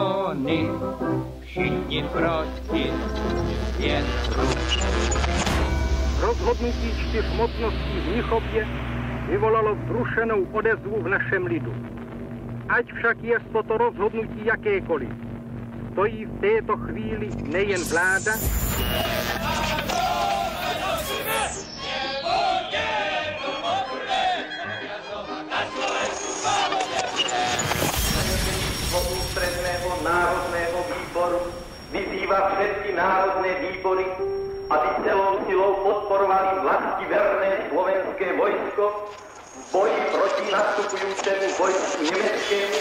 miliony, všichni proti větru. Rozhodnutí 4 mocností v Mnichově vyvolalo vzrušenou odezvu v našem lidu. Ať však je toto rozhodnutí jakékoliv, stojí v této chvíli nejen vláda, Ústredného národného výboru vyzýva všetky národné výbory, aby celou silou podporovali vlastiverné slovenské vojsko v boji proti nastupujúcemu vojsku nemeckému.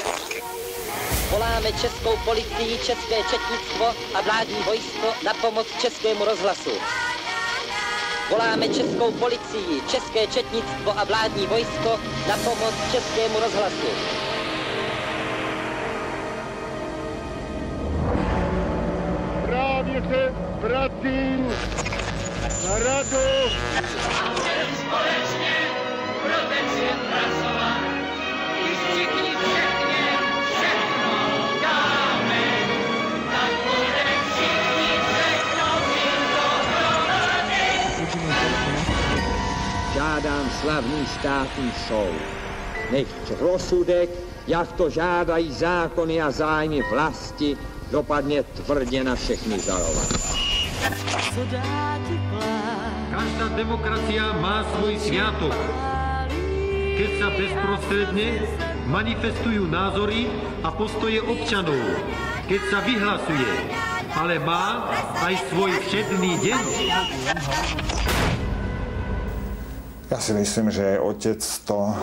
Voláme českou policii, české četnictvo a vládní vojsko na pomoc českému rozhlasu. Voláme českou policii, české četnictvo a vládní vojsko na pomoc českému rozhlasu. právě se vracím na radost. Společně proteče pracovat, i všichni všechně všechno dáme, tak bude všichni všechno mít dohromady. Žádám slavný státní soud. Nech rozsudek, jak to žádají zákony a zájmy vlasti, dopadne tvrdě na všechny žalované. Každá demokracia má svoj sviatok, keď sa bezprostredne manifestujú názory a postoje občanov, keď sa vyhlasuje, ale má aj svoj všedný deň. Ja si myslím, že otec to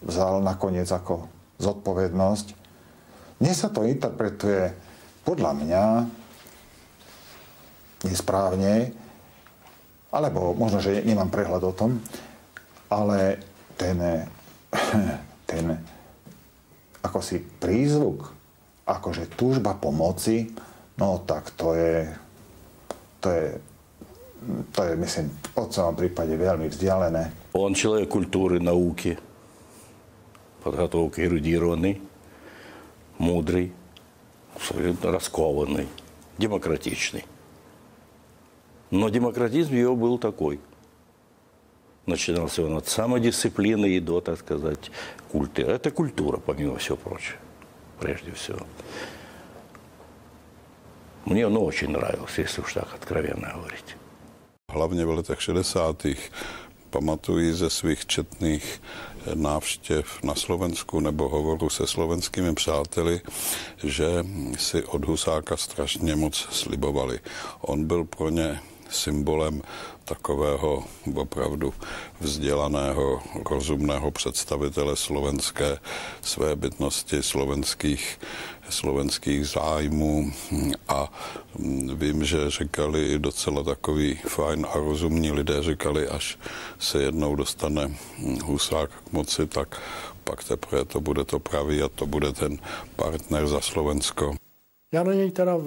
vzal nakoniec ako zodpovednosť. Dnes sa to interpretuje podľa mňa nesprávne, alebo možno, že nemám prehľad o tom, ale ten ako si prízvuk, akože túžba pomoci, no tak to je myslím, v otcovom prípade veľmi vzdialené. Он человек культуры, науки, подготовки эрудированный, мудрый, раскованный, демократичный. Но демократизм его был такой. Начинался он от самодисциплины и до, так сказать, культуры. Это культура, помимо всего прочего, прежде всего. Мне он очень нравился, если уж так откровенно говорить. Hlavně v letech 60. pamatuji ze svých četných návštěv na Slovensku nebo hovoru se slovenskými přáteli, že si od Husáka strašně moc slibovali. On byl pro ně symbolem takového opravdu vzdělaného, rozumného představitele slovenské svébytnosti, slovenských zájmů a vím, že říkali i docela takový fajn a rozumní lidé, říkali, až se jednou dostane Husák k moci, tak pak teprve to bude to pravý a to bude ten partner za Slovensko. Já na něj teda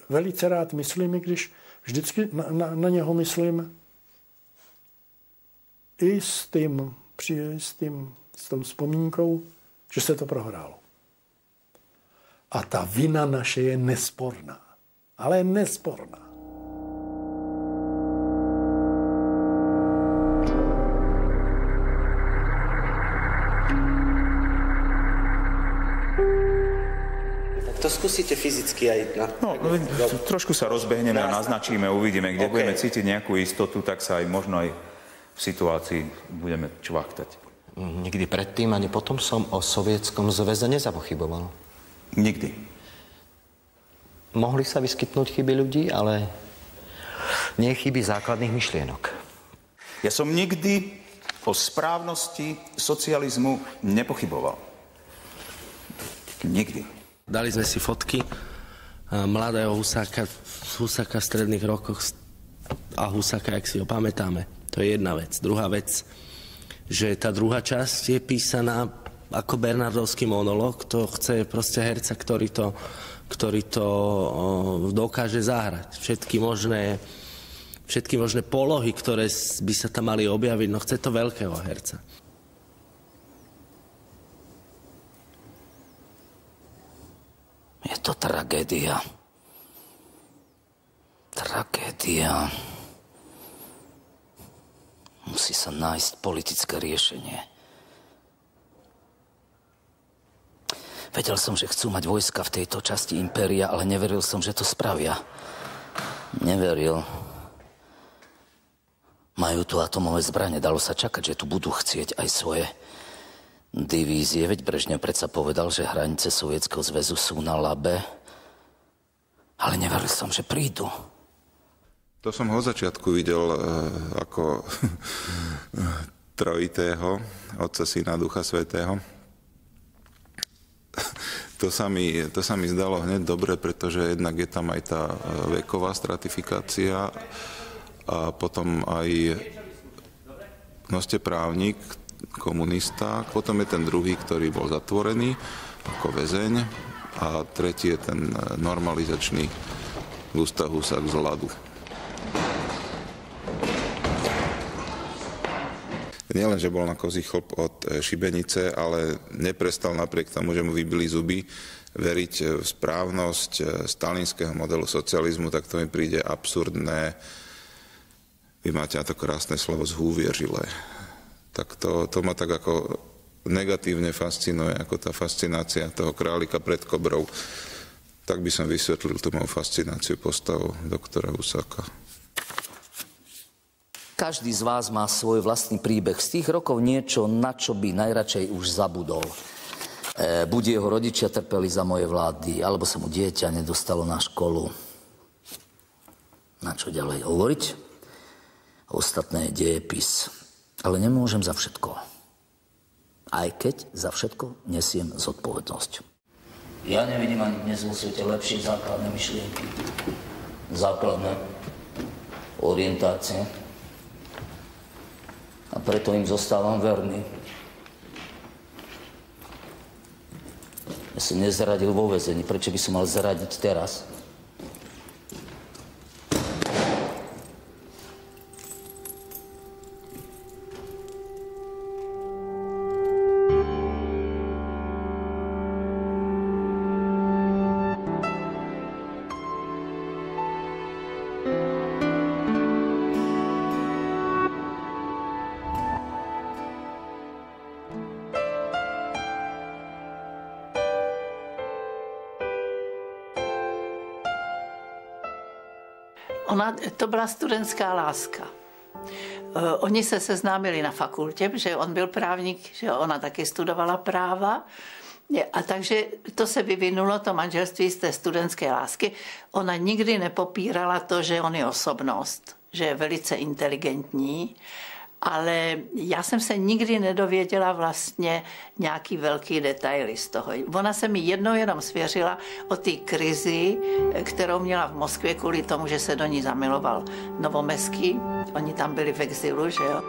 velice rád myslím, i když vždycky na něho myslím i s tou vzpomínkou, že se to prohrálo. A ta vina naše je nesporná. Ale nesporná. To skúsite fyzicky aj na... No, trošku sa rozbehneme a naznačíme, uvidíme, kde budeme cítiť nejakú istotu, tak sa aj možno aj v situácii budeme čvachtať. Nikdy predtým ani potom som o Sovietskom zväze nezapochyboval. Nikdy. Mohli sa vyskytnúť chyby ľudí, ale nie chyby základných myšlienok. Ja som nikdy o správnosti socializmu nepochyboval. Nikdy. Dali sme si fotky mladého Husáka v stredných rokoch a Husáka, jak si ho pamätáme. To je jedna vec. Druhá vec, že tá druhá časť je písaná ako bernardovský monológ. To chce proste herca, ktorý to dokáže zahrať. Všetky možné polohy, ktoré by sa tam mali objaviť, no chce to veľkého herca. Je tragédia. Tragédia. Musí sa nájsť politické riešenie. Vedel som, že chcú mať vojska v tejto časti impéria, ale neveril som, že to spravia. Neveril. Majú tu atomové zbrane, dalo sa čakať, že tu budú chcieť aj svoje divízie. Veď Brežnev predsa povedal, že hranice Sovietskeho zväzu sú na Labe. Ale neveril som, že prídu. To som ho od začiatku videl ako trojitého, Otca, Syna, Ducha Svätého. To sa mi zdalo hneď dobre, pretože jednak je tam aj tá veková stratifikácia a potom aj, no ste právnik, komunista, potom je ten druhý, ktorý bol zatvorený ako väzeň a tretí je ten normalizačný Gustav Husák z ľadu. Nielen, že bol na kozí chlp od šibenice, ale neprestal napriek tomu, že mu vybili zuby, veriť v správnosť stalinského modelu socializmu, tak to mi príde absurdné. Vy máte na to krásne slovo zhúvieřilé. Tak to ma tak ako negatívne fascinuje, ako tá fascinácia toho králika pred kobrou. Tak by som vysvetlil tú moju fascináciu postavou doktora Husáka. Každý z vás má svoj vlastný príbeh. Z tých rokov niečo, na čo by najradšej už zabudol. Buď jeho rodičia trpeli za moje vlády, alebo sa mu dieťa nedostalo na školu. Na čo ďalej hovoriť? Ostatné je dejepis. Ale nemôžem za všetko. Aj keď za všetko nesiem zodpovednosť. Ja nevidím ani dnes vo svete lepšie základné myšlienky. Základné orientácie. A preto im zostávam verný. Ja som nezradil vo väzení. Prečo by som mal zradiť teraz? To byla studentská láska. Oni se seznámili na fakultě, protože on byl právník, že ona taky studovala práva. A takže to se vyvinulo, to manželství z té studentské lásky. Ona nikdy nepopírala to, že on je osobnost, že je velice inteligentní, ale já jsem se nikdy nedověděla vlastně nějaký velký detaily z toho. Ona se mi jednou jenom svěřila o té krizi, kterou měla v Moskvě kvůli tomu, že se do ní zamiloval Novomeský. Oni tam byli v exilu, že jo.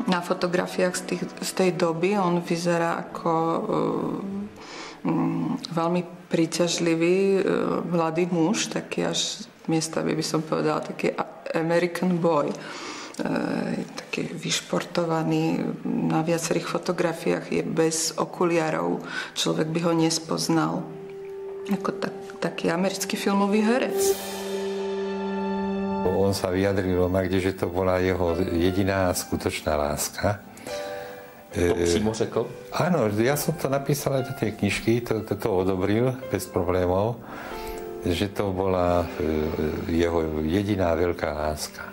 Na fotografiách z tej doby on vyzerá ako veľmi príťažlivý mladý muž, taký až miestami by som povedala taký American boy. Taký vyšportovaný, na viacerých fotografiách je bez okuliarov, človek by ho nespoznal. Ako taký americký filmový herec. On sa vyjadril onakde, že to bola jeho jediná skutočná láska. To přímo řekl? Áno, ja som to napísal aj do tej knižky, to odobril bez problémov, že to bola jeho jediná veľká láska.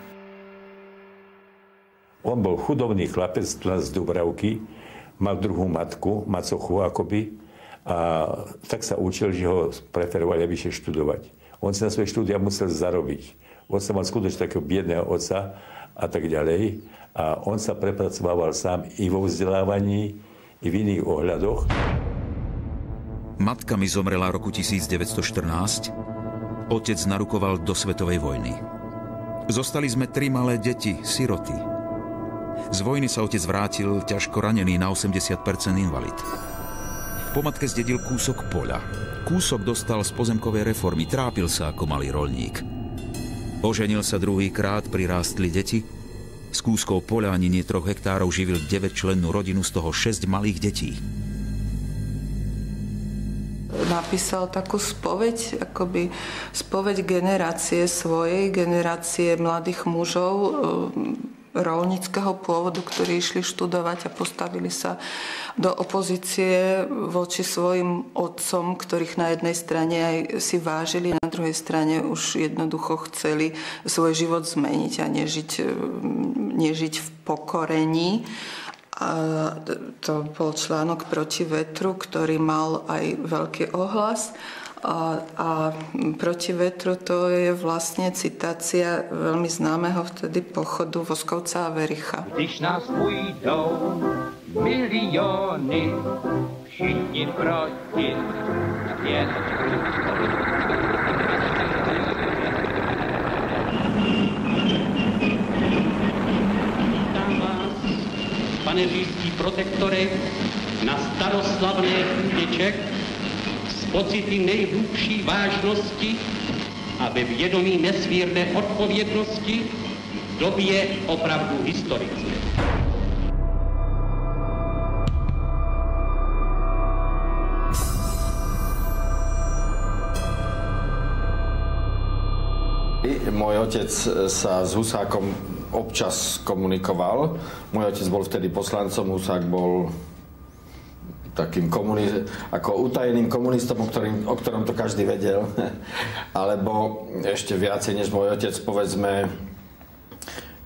On bol chudobný chlapec z Dubravky, mal druhú matku, macochu akoby, a tak sa učil, že ho preferovali vyššie študovať. On si na svoje štúdia musel zarobiť. On sa mal skutočne takého biedného otca a tak ďalej. A on sa prepracovával sám i vo vzdelávaní, i v iných ohľadoch. Matka mi zomrela roku 1914, otec narukoval do svetovej vojny. Zostali sme 3 malé deti, siroty. Z vojny sa otec vrátil ťažko ranený, na 80% invalid. Po matke zdedil kúsok poľa. Kúsok dostal z pozemkovej reformy, trápil sa ako malý roľník. Oženil sa druhýkrát, prirástli deti. S kúskou poľa ani nie 3 hektárov živil 9-člennú rodinu, z toho 6 malých detí. Napísal takú spoveď, akoby spoveď generácie svojej, generácie mladých mužov roľníckeho pôvodu, ktorí išli študovať a postavili sa do opozície voči svojim otcom, ktorých na jednej strane aj si vážili, na druhej strane už jednoducho chceli svoj život zmeniť a nežiť v pokorení. A to bol článok Proti vetru, ktorý mal aj veľký ohlas. A Proti vetru to je vlastne citácia veľmi známeho vtedy pochodu Voskovca a Vericha. Když nás půjdou miliony, všichni proti větru. Vítám vás, pane říšský protektore, na staroslavné půdě pocity nejhlubší vážnosti a ve vědomí nesmírné odpovědnosti v době opravdu historické. Môj otec sa s Husákom občas komunikoval. Môj otec bol vtedy poslancom, Husák bol takým ako utajeným komunistom, o ktorom to každý vedel. Alebo ešte viacej než môj otec, povedzme,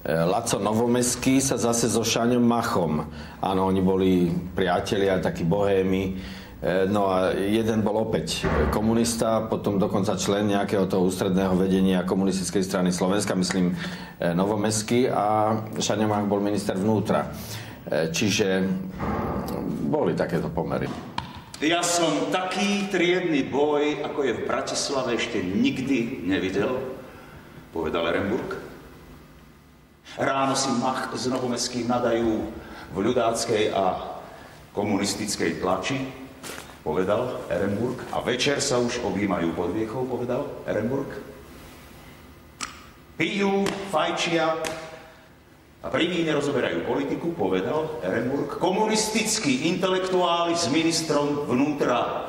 Laco Novomeský sa zase so Šaňom Machom. Áno, oni boli priatelia, takí bohémy. No a jeden bol opäť komunista, potom dokonca člen nejakého toho ústredného vedenia Komunistickej strany Slovenska, myslím Novomeský, a Šaňo Mach bol minister vnútra. Čiže boli takéto pomery. Ja som taký triedny boj, ako je v Bratislave, ešte nikdy nevidel, povedal Ehrenburg. Ráno si Mach s Novomeským nadajú v ľudáckej a komunistickej tlači, povedal Ehrenburg. A večer sa už objímajú pod viechou, povedal Ehrenburg. Pijú, fajčia a pri víne rozoberajú politiku, povedal Ehrenburg. Komunistickí intelektuáli s ministrom vnútra,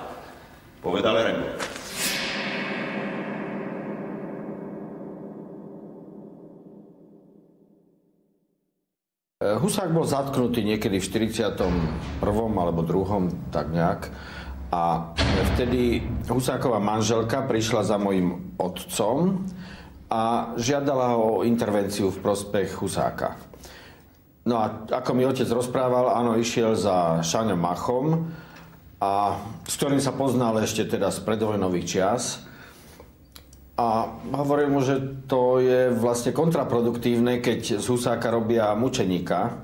povedal Ehrenburg. Husák bol zatknutý niekedy v 41. alebo 2. tak nejak. A vtedy Husáková manželka prišla za mojím otcom a žiadala ho o intervenciu v prospech Husáka. No a ako mi otec rozprával, áno, išiel za Šaňom Machom, a s ktorým sa poznal ešte teda z predvojnových čias. A hovoril mu, že to je vlastne kontraproduktívne, keď z Husáka robia mučeníka,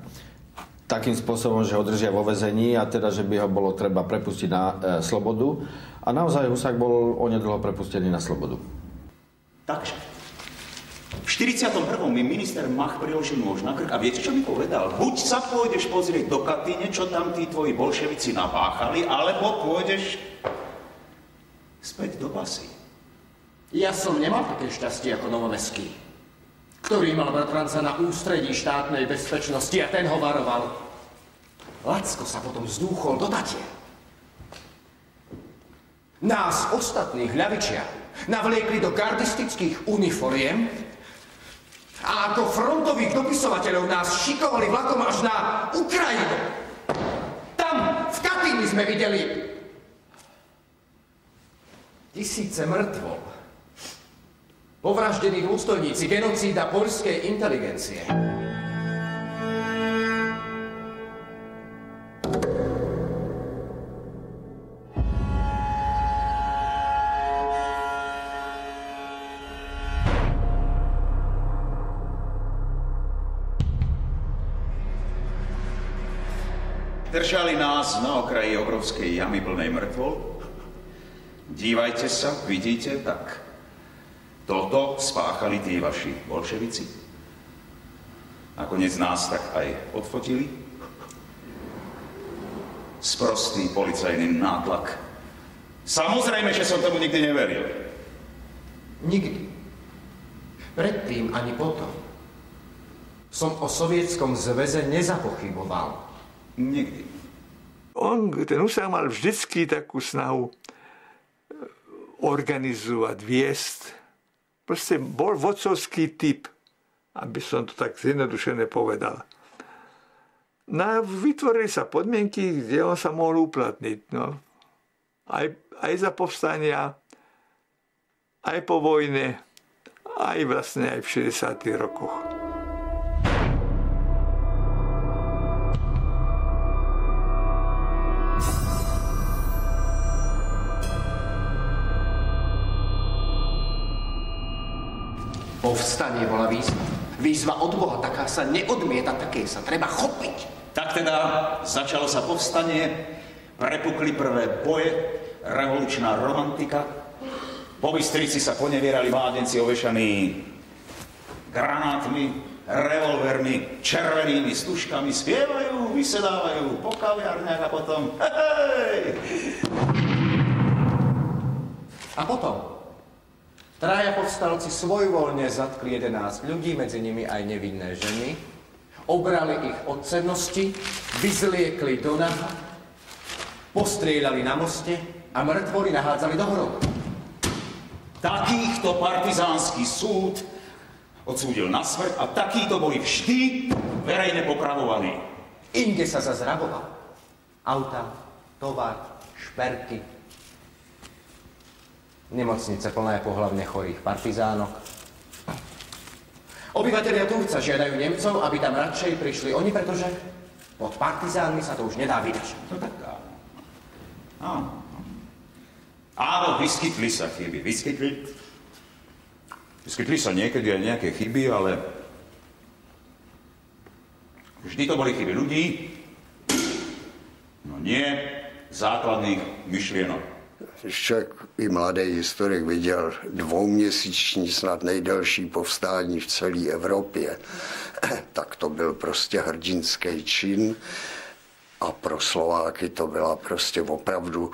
takým spôsobom, že ho držia vo väzení, a teda, že by ho bolo treba prepustiť na slobodu. A naozaj Husák bol onedlho prepustený na slobodu. Takže v 41. mi minister Mach priložil nôž na krk a viete, čo mi povedal? Buď sa pôjdeš pozrieť do Katyne, čo tam tí tvoji bolševici napáchali, alebo pôjdeš späť do basy. Ja som nemal také šťastie ako Novomeský, ktorý mal bratranca na ústredí štátnej bezpečnosti a ten ho varoval. Lacko sa potom zdúchol do Tatier. Nás ostatných ľavičiarov navliekli do gardistických uniforiem a ako frontových dopisovateľov nás šikovali vlakom až na Ukrajinu. Tam, v Katyni sme videli tisíce mŕtvol, povraždení dôstojníci, genocída poľskej inteligencie. Držali nás na okraji obrovskej jamy plnej mŕtvol. Dívajte sa, vidíte, tak toto spáchali tí vaši bolševici. Nakoniec nás tak aj odfotili. Sprostý policajný nátlak. Samozrejme, že som tomu nikdy neveril. Nikdy. Predtým ani potom. som o Sovietskom zväze nezapochyboval. Nikdy. Ten Husák mal vždycky takú snahu organizovať, viesť. Proste bol vodcovský typ, aby som to tak zjednodušene povedal. No, vytvorili sa podmienky, kde on sa mohol uplatniť. No. Aj za povstania, aj po vojne, aj vlastne aj v 60. rokoch. Povstanie bola výzva. Výzva od Boha, taká sa neodmieta, také sa treba chopiť. Tak teda začalo sa povstanie, prepukli prvé boje, revolučná romantika. Po Bystrici sa ponevierali mládenci ovešaní granátmi, revolvermi, červenými stužkami, spievajú, vysedávajú po kaviarniach a potom hej! A potom traja povstalci svojvoľne zatkli 11 ľudí, medzi nimi aj nevinné ženy, obrali ich od cennosti, vyzliekli do naha, postrieľali na moste a mŕtvoly nahádzali do hrobu. Takýchto partizánsky súd odsúdil na smrť a takíto boli vždy verejne popravovaní. Inde sa zas raboval. Auta, tovar, šperky, nemocnice plné pohlavne chorých partizánok. Obyvatelia Turca žiadajú Nemcov, aby tam radšej prišli oni, pretože pod partizánmi sa to už nedá vydržať. No tak áno. Áno, vyskytli sa chyby. Vyskytli sa niekedy aj nejaké chyby, ale vždy to boli chyby ľudí, no nie základných myšlienok. Však i mladý historik viděl dvouměsíční, snad nejdelší povstání v celé Evropě, tak to byl prostě hrdinský čin a pro Slováky to byla prostě opravdu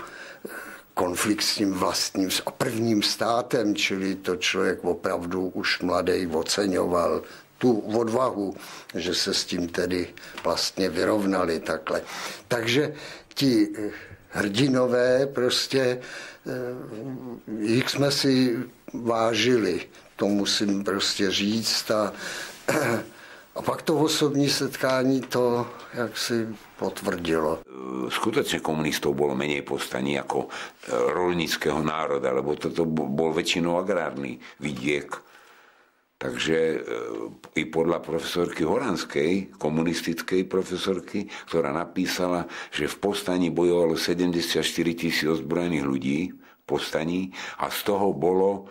konflikt s tím vlastním a prvním státem, čili to člověk opravdu už mladý oceňoval tu odvahu, že se s tím tedy vlastně vyrovnali takhle. Takže ti hrdinové prostě, jich jsme si vážili, to musím prostě říct a pak to osobní setkání to jaksi potvrdilo. Skutočne komunistov bolo menej povstaní ako roľníckeho národa, lebo toto bol väčšinou agrárny vidiek. Takže i podľa profesorky Horanskej, komunistickej profesorky, ktorá napísala, že v povstaní bojovalo 74 000 ozbrojených ľudí v povstaní a z toho bolo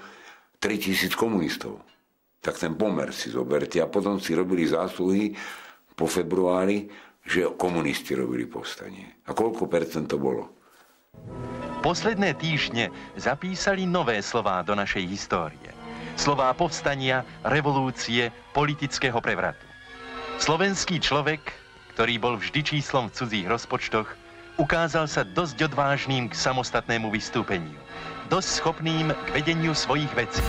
3 000 komunistov. Tak ten pomer si zoberte. A potom si robili zásluhy po februári, že komunisti robili povstanie. A koľko percent to bolo? Posledné týždne zapísali nové slová do našej histórie. Slová povstania, revolúcie, politického prevratu. Slovenský človek, ktorý bol vždy číslom v cudzích rozpočtoch, ukázal sa dosť odvážným k samostatnému vystúpeniu. Dosť schopným k vedeniu svojich vecí.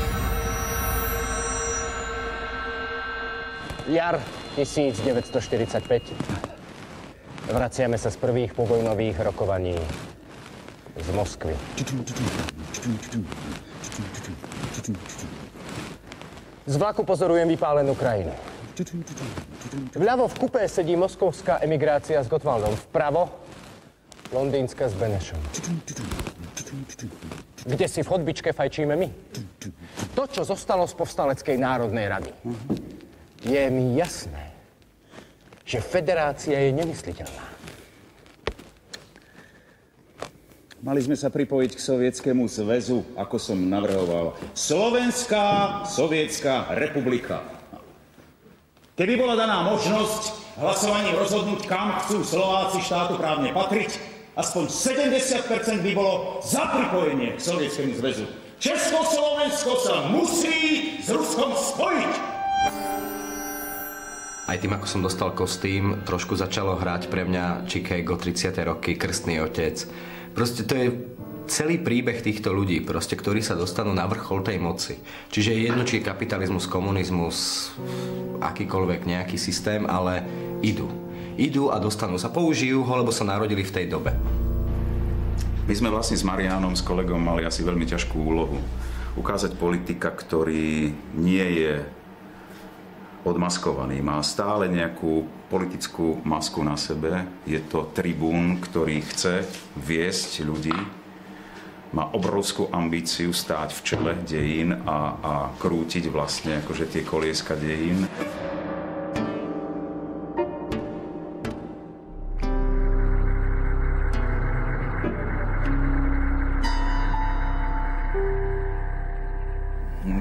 Jar 1945. Vraciame sa z prvých povojnových rokovaní z Moskvy. Z vlaku pozorujem vypálenú krajinu. Vľavo v kupé sedí moskovská emigrácia s Gottwaldom. Vpravo londýnska s Benešom. Kde si v chodbičke fajčíme my. To, čo zostalo z Povstaleckej národnej rady. Je mi jasné, že federácia je nemysliteľná. Mali sme sa pripojiť k Sovietskému zväzu, ako som navrhoval. Slovenská sovietská republika. Keby bola daná možnosť hlasovaním rozhodnúť, kam chcú Slováci štátoprávne patriť, aspoň 70% by bolo za pripojenie k Sovietskému zväzu. Československo sa musí s Ruskom spojiť. Aj tým, ako som dostal kostým, trošku začalo hrať pre mňa Chicago 30. roky, Krstný otec. Proste to je celý príbeh týchto ľudí, proste, ktorí sa dostanú na vrchol tej moci. Čiže je jedno, či je kapitalizmus, komunizmus, akýkoľvek nejaký systém, ale idú. Idú a dostanú sa, použijú ho, lebo sa narodili v tej dobe. My sme vlastne s Mariánom, s kolegom, mali asi veľmi ťažkú úlohu. Ukázať politika, ktorý nie je odmaskovaný, má stále nejakú politickú masku na sebe. Je to tribún, ktorý chce viesť ľudí. Má obrovskú ambíciu stáť v čele dejín a krútiť vlastne akože tie kolieska dejín.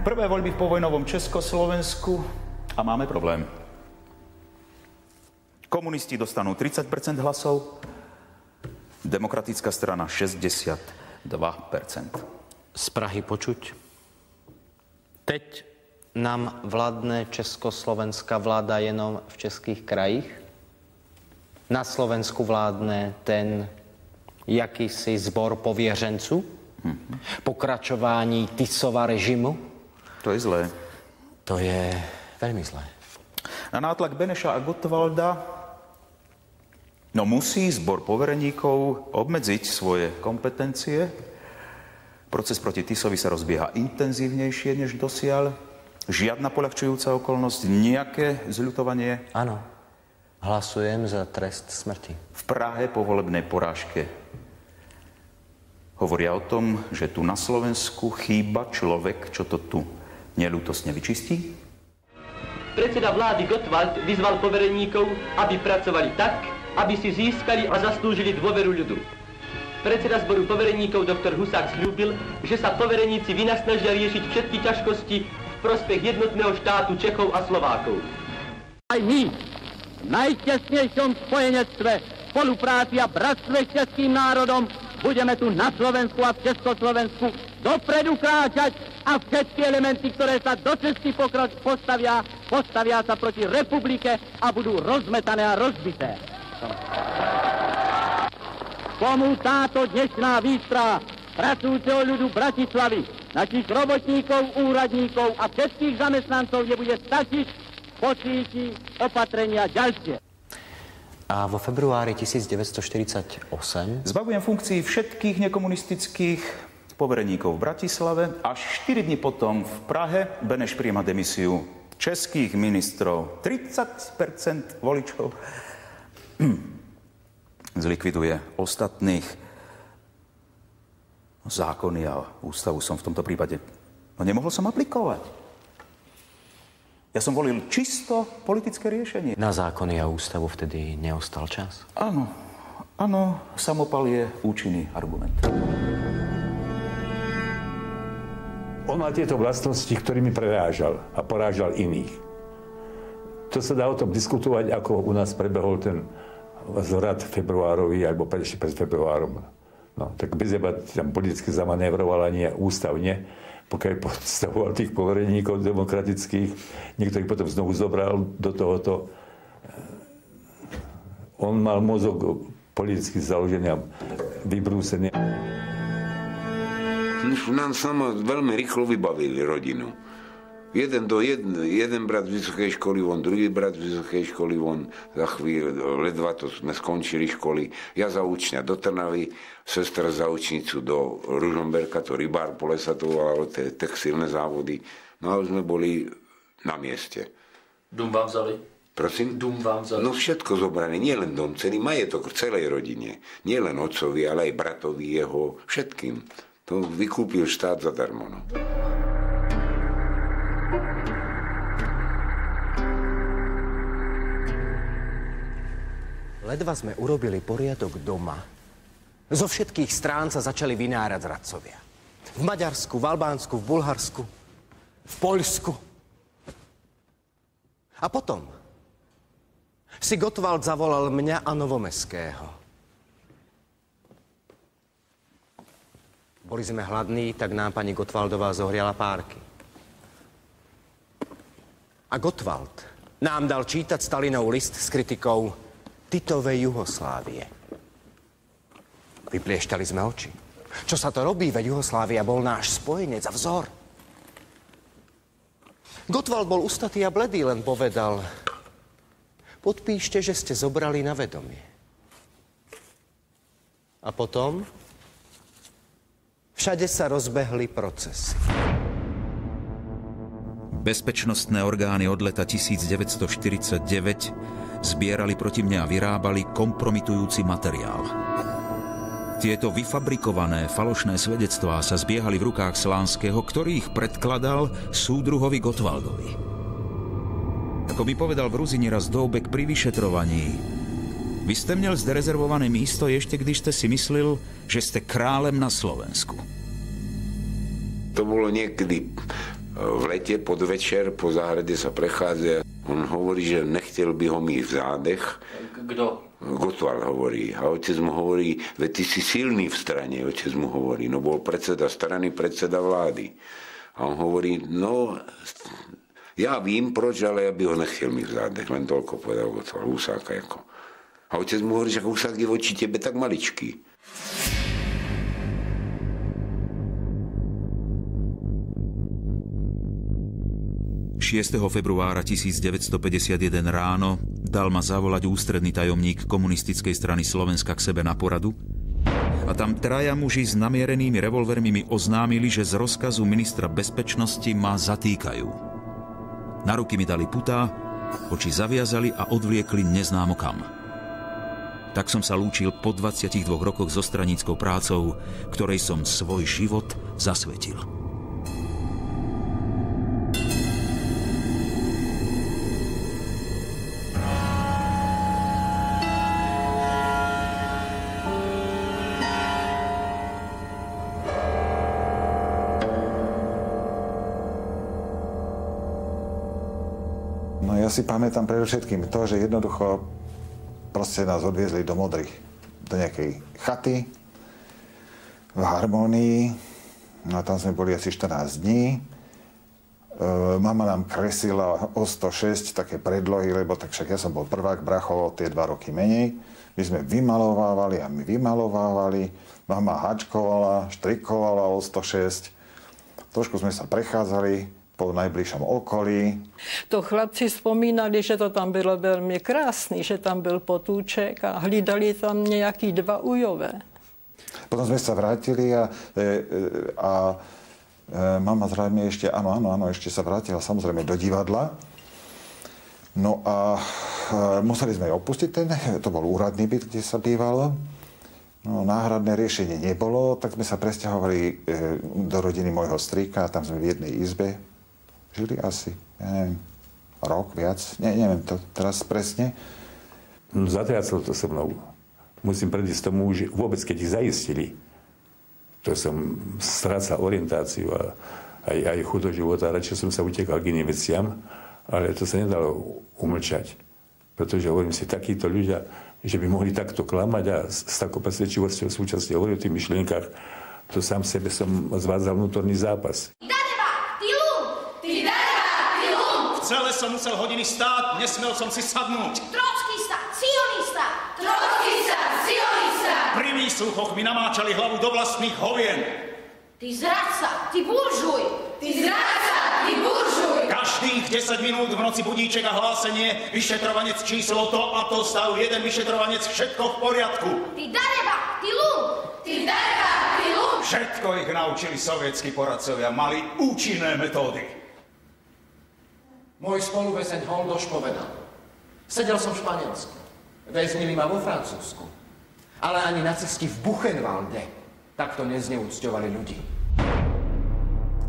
Prvé voľby v povojnovom Československu a máme problém. Komunisti dostanú 30% hlasov, demokratická strana 62%. Z Prahy počuť. Teď nám vládne československá vláda jenom v českých krajích. Na Slovensku vládne ten jakýsi zbor pověřenců. Pokračování Tisova režimu. To je zlé. To je veľmi zlé. Na nátlak Beneša a Gottwalda musí zbor povereníkov obmedziť svoje kompetencie. Proces proti Tisovi sa rozbieha intenzívnejšie než dosiaľ. Žiadna poľahčujúca okolnosť, nejaké zľutovanie. Áno. Hlasujem za trest smrti. V Prahe po volebnej porážke hovoria o tom, že tu na Slovensku chýba človek, čo to tu neľútostne vyčistí. Predseda vlády Gottwald vyzval povereníkov, aby pracovali tak, aby si získali a zaslúžili dôveru ľudu. Predseda zboru povereníkov dr. Husák sľúbil, že sa povereníci vynasnažia riešiť všetky ťažkosti v prospech jednotného štátu Čechov a Slovákov. Aj my v najtesnejšom spojenectve, spolupráci a bratstve s českým národom budeme tu na Slovensku a v Československu dopredu kráčať a všetky elementy, ktoré sa do cesty postavia sa proti republike a budú rozmetané a rozbité. Komu táto dnešná výstra pracujúceho ľudu Bratislavy, našich robotníkov, úradníkov a všetkých zamestnancov nebude stačiť, pocíti opatrenia ďalšie. A vo februári 1948 zbavujem funkcií všetkých nekomunistických povereníkov v Bratislave. Až 4 dni potom v Prahe Beneš prijíma demisiu českých ministrov. 30% voličov zlikviduje ostatných. Zákony a ústavu som v tomto prípade nemohol som aplikovať. Ja som volil čisto politické riešenie. Na zákony a ústavu vtedy neostal čas? Áno, samopal je účinný argument. On má tieto vlastnosti, ktorými prerážal a porážal iných. To sa dá o tom diskutovať, ako u nás prebehol ten zrad februárový, alebo ešte pred februárom. No, tak bez debat tam politicky zamanévroval ani ústavne, pokiaľ podstavoval tých povereníkov demokratických. Niektorých potom znovu zobral do tohoto. On mal mozog politicky založený a vybrúsený. Nám sama veľmi rýchlo vybavili rodinu. Jeden brat z vysokej školy von, druhý brat z vysokej školy von. Za chvíľu, ledva to sme skončili školy. Ja za učňa do Trnavy, sestra za učnicu do Ružomberka, to rybár pole sa to volalo, tie textilné závody. No a už sme boli na mieste. Dom vám vzali? Prosím? Dom vám vzali? No všetko zobrané, nie len dom, celý majetok v celej rodine. Nie len otcovi, ale aj bratovi jeho, všetkým. To vykúpil štát zadarmo. No. Ledva sme urobili poriadok doma. Zo všetkých strán sa začali vynárať zradcovia. V Maďarsku, v Albánsku, v Bulharsku, v Poľsku. A potom si Gottwald zavolal mňa a Novomeského. Boli sme hladní, tak nám pani Gottwaldová zohriala párky. A Gottwald nám dal čítať Stalinov list s kritikou Titovej Juhoslávie. Vypliešťali sme oči. Čo sa to robí, veď Juhoslávia bol náš spojenec a vzor. Gottwald bol ustatý a bledý, len povedal: podpíšte, že ste zobrali na vedomie. A potom všade sa rozbehli procesy. Bezpečnostné orgány od leta 1949 zbierali proti mne a vyrábali kompromitujúci materiál. Tieto vyfabrikované falošné svedectvá sa zbiehali v rukách Slánského, ktorý ich predkladal súdruhovi Gottwaldovi. Ako mi povedal v Ruzini raz Doubek pri vyšetrovaní: vy ste měl zderezervované místo ešte, když ste si myslel, že ste králem na Slovensku. To bolo niekedy v lete podvečer, po záhrade sa prechádza. On hovorí, že nechtěl by ho mít v zádech. Kdo? Gottwald hovorí. A otec mu hovorí: veď ty si silný v strane, otec mu hovorí. No bol predseda strany, predseda vlády. A on hovorí: no, ja vím proč, ale ja by ho nechtěl mít v zádech. Len toľko povedal Gottwald, Husáka jako. A otec mu hovorí, že Husák je voči tebe tak maličký. Februára 1951 ráno dal ma zavolať ústredný tajomník komunistickej strany Slovenska k sebe na poradu a tam traja muži s namierenými revolvermi mi oznámili, že z rozkazu ministra bezpečnosti ma zatýkajú. Na ruky mi dali putá, oči zaviazali a odvliekli neznámo kam. Tak som sa lúčil po 22 rokoch so straníckou prácou, ktorej som svoj život zasvetil. No ja si pamätám predovšetkým to, že jednoducho proste nás odviezli do Modry, do nejakej chaty v Harmonii. No a tam sme boli asi 14 dní. Mama nám kresila o 106 také predlohy, lebo tak však ja som bol prvák, bracho tie 2 roky menej. My sme vymalovávali a my vymalovávali. Mama hačkovala, štrikovala o 106. Trošku sme sa prechádzali po najbližšom okolí. To chlapci spomínali, že to tam bylo veľmi krásny, že tam byl potůček a hlídali tam nejaký 2 ujové. Potom sme sa vrátili a mama zrejme ešte, áno, ešte sa vrátila samozrejme do divadla. No a museli sme opustiť to bol úradný byt, kde sa bývalo. No, náhradné riešenie nebolo, tak sme sa presťahovali do rodiny môjho strýka, tam sme v jednej izbe žili asi, neviem, rok, viac, neviem to teraz presne. Zatriaclo to so mnou. Musím predísť tomu, že vôbec keď ich zaistili, to som strácal orientáciu a aj chuť do života. Radšej som sa utekal k iným veciam, ale to sa nedalo umlčať. Pretože hovorím si, takíto ľudia, že by mohli takto klamať a s takou presvedčivosťou súčasne hovoriť o tých myšlienkach, to sám sebe som zvádzal vnútorný zápas. Celé som musel hodiny stáť, nesmel som si sadnúť. Trockista, sionista! Trockista, sionista! Pri výsluchoch mi namáčali hlavu do vlastných hovien. Ty zradca, ty buržuj! Ty zradca, ty buržuj! Každých 10 minút v noci budíček a hlásenie, vyšetrovanec číslo to a to, stav 1 vyšetrovanec, všetko v poriadku. Ty dareba, ty lum! Ty dareba, ty lum! Všetko ich naučili sovietskí poradcovia, mali účinné metódy. Môj spoluväzeň Holdoš povedal: sedel som v Španielsku, väznili ma vo Francúzsku, ale ani nacisti v Buchenwalde takto nezneúcťovali ľudí.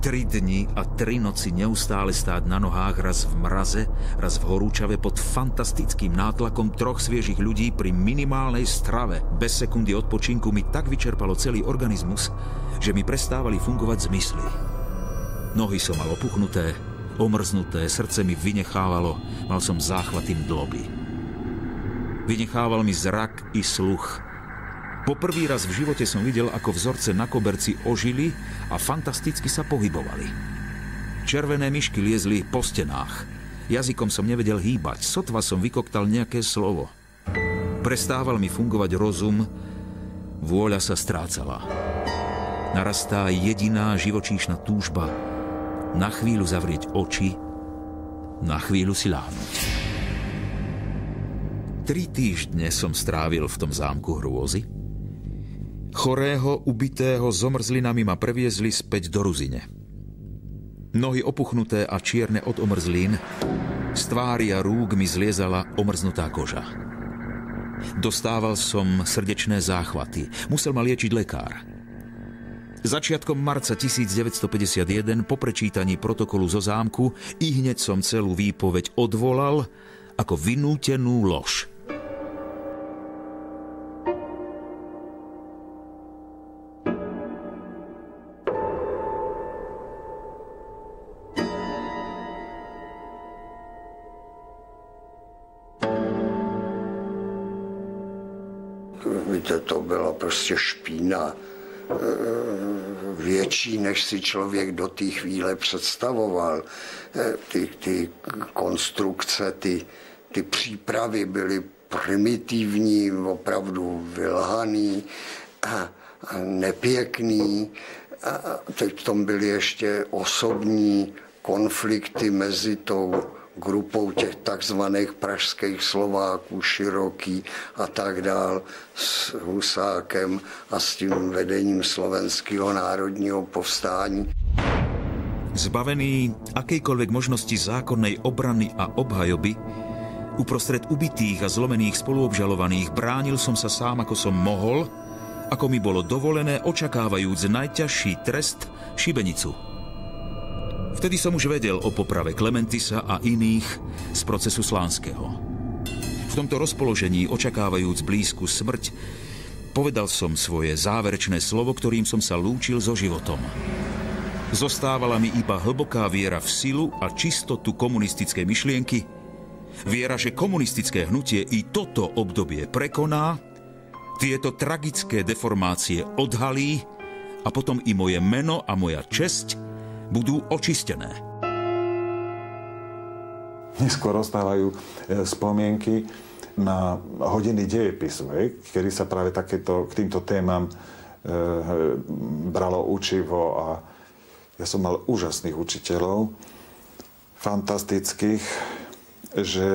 3 dni a 3 noci neustále stáť na nohách, raz v mraze, raz v horúčave pod fantastickým nátlakom 3 sviežich ľudí pri minimálnej strave. Bez sekundy odpočinku mi tak vyčerpalo celý organizmus, že mi prestávali fungovať zmysly. Nohy som mal opuchnuté, omrznuté, srdce mi vynechávalo, mal som záchvaty mdloby. Vynechával mi zrak i sluch. Po prvý raz v živote som videl, ako vzorce na koberci ožili a fantasticky sa pohybovali. Červené myšky liezli po stenách. Jazykom som nevedel hýbať, sotva som vykoktal nejaké slovo. Prestával mi fungovať rozum, vôľa sa strácala. narastá jediná živočíšna túžba na chvíľu zavrieť oči, na chvíľu si ľahnúť. 3 týždne som strávil v tom zámku hrôzy. Chorého, ubitého, zomrzlinami ma previezli späť do Ruzine. Nohy opuchnuté a čierne od omrzlín, z tvári a rúk mi zliezala omrznutá koža. Dostával som srdečné záchvaty. Musel ma liečiť lekár. Začiatkom marca 1951 po prečítaní protokolu zo zámku ihneď som celú výpoveď odvolal ako vynútenú lož. Víte, to byla prostě špína větší, než si člověk do té chvíle představoval. Ty konstrukce, ty přípravy byly primitivní, opravdu vylhaný, nepěkný. A teď v tom byly ještě osobní konflikty mezi tou grupou těch takzvaných pražských Slováků, Široký a tak dál, s Husákem a s tím vedením Slovenského národního povstání. Zbavený akejkoľvek možnosti zákonnej obrany a obhajoby, uprostred ubitých a zlomených spoluobžalovaných bránil som sa sám, ako som mohol, ako mi bolo dovolené, očakávajúc najťažší trest, šibenicu. Vtedy som už vedel o poprave Klementisa a iných z procesu Slánskeho. V tomto rozpoložení, očakávajúc blízku smrť, povedal som svoje záverečné slovo, ktorým som sa lúčil so životom. Zostávala mi iba hlboká viera v silu a čistotu komunistickej myšlienky, viera, že komunistické hnutie i toto obdobie prekoná, tieto tragické deformácie odhalí a potom i moje meno a moja česť budú očistené. Neskôr ostávajú spomienky na hodiny dejepisu, kedy sa práve takéto, k týmto témam bralo učivo a ja som mal úžasných učiteľov, fantastických, že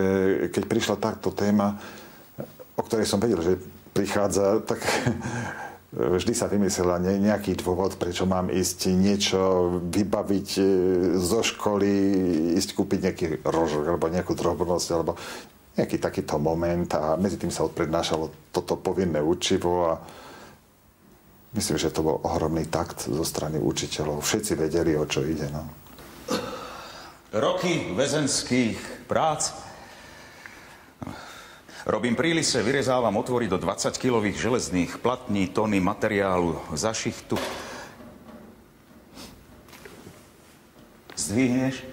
keď prišla takto téma, o ktorej som vedel, že prichádza, tak vždy sa vymyslela nejaký dôvod, prečo mám ísť niečo vybaviť zo školy, ísť kúpiť nejaký rožok alebo nejakú drobnosť alebo nejaký takýto moment a medzi tým sa odprednášalo toto povinné učivo a myslím, že to bol ohromný takt zo strany učiteľov. Všetci vedeli, o čo ide. No. Roky väzenských prác. Robím prílise, vyrezávam otvory do 20-kilových železných platní, tony materiálu za šichtu. Zdvihneš,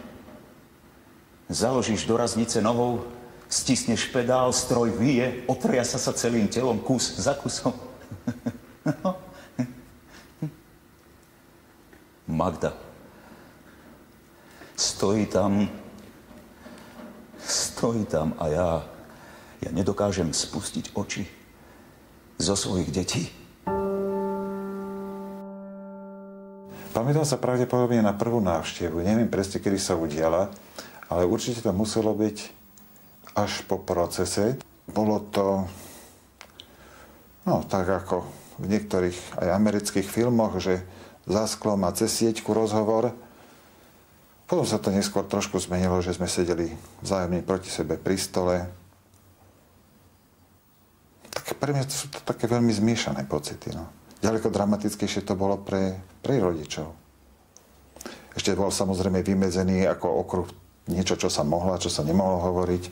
založíš do raznice nohou, stisneš pedál, stroj vyje, otriasa sa celým telom, kus za kusom. Magda stojí tam a ja nedokážem spustiť oči zo svojich detí. Pamätám sa pravdepodobne na prvú návštevu. Neviem presne, kedy sa udiala, ale určite to muselo byť až po procese. Bolo to, tak ako v niektorých aj amerických filmoch, že za sklom a cez sieťku rozhovor. Potom sa to neskôr trošku zmenilo, že sme sedeli vzájomne proti sebe pri stole. Pre mňa sú to také veľmi zmiešané pocity. No. Ďaleko dramatickejšie to bolo pre rodičov. Ešte bol samozrejme vymedzený ako okruh niečo, čo sa mohlo a čo sa nemohlo hovoriť.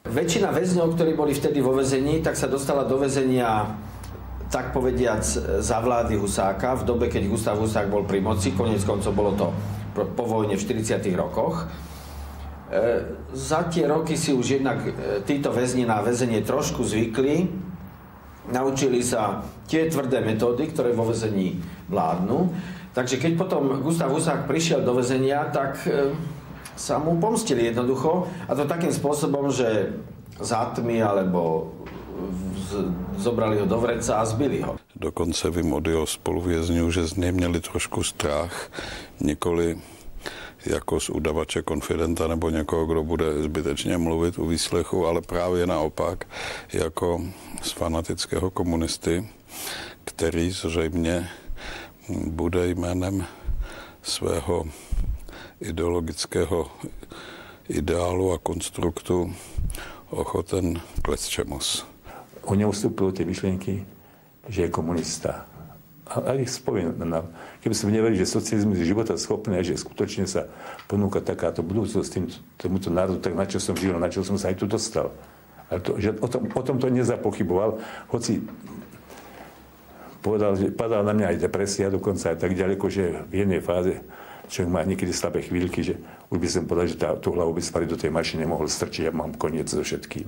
Väčšina väzňov, ktorí boli vtedy vo väzení, tak sa dostala do väzenia, tak povediac, za vlády Husáka, v dobe, keď Gustav Husák bol pri moci, koniec koncov bolo to po vojne v 40. rokoch. Za tie roky si už jednak títo väzni na väzenie trošku zvykli, naučili sa tie tvrdé metódy, ktoré vo väzení vládnu. Takže keď potom Gustav Husák prišiel do väzenia, tak sa mu pomstili jednoducho, a to takým spôsobom, že za tmy alebo zobrali ho do vreca a zbili ho. Dokonce vím od jeho spoluvězňů, že z něj měli trošku strach, nikoli jako z udavače, konfidenta nebo někoho, kdo bude zbytečně mluvit u výslechu, ale právě naopak jako z fanatického komunisty, který zřejmě bude jménem svého ideologického ideálu a konstruktu ochoten k lecčemus. U něho vstupují ty myšlenky, že je komunista. A ich spomínam. Keby som neveril, že socializmus je života schopný a že skutočne sa ponúka takáto budúcnosť tomuto národu, tak na čo som žil, na čo som sa aj tu dostal. Ale že o tom to nezapochyboval, hoci povedal, že padala na mňa aj depresia dokonca aj tak ďaleko, že v jednej fáze človek má niekedy slabé chvíľky, že už by som povedal, že tú hlavu by spali do tej mašiny nemohol strčiť a mám koniec so všetkým.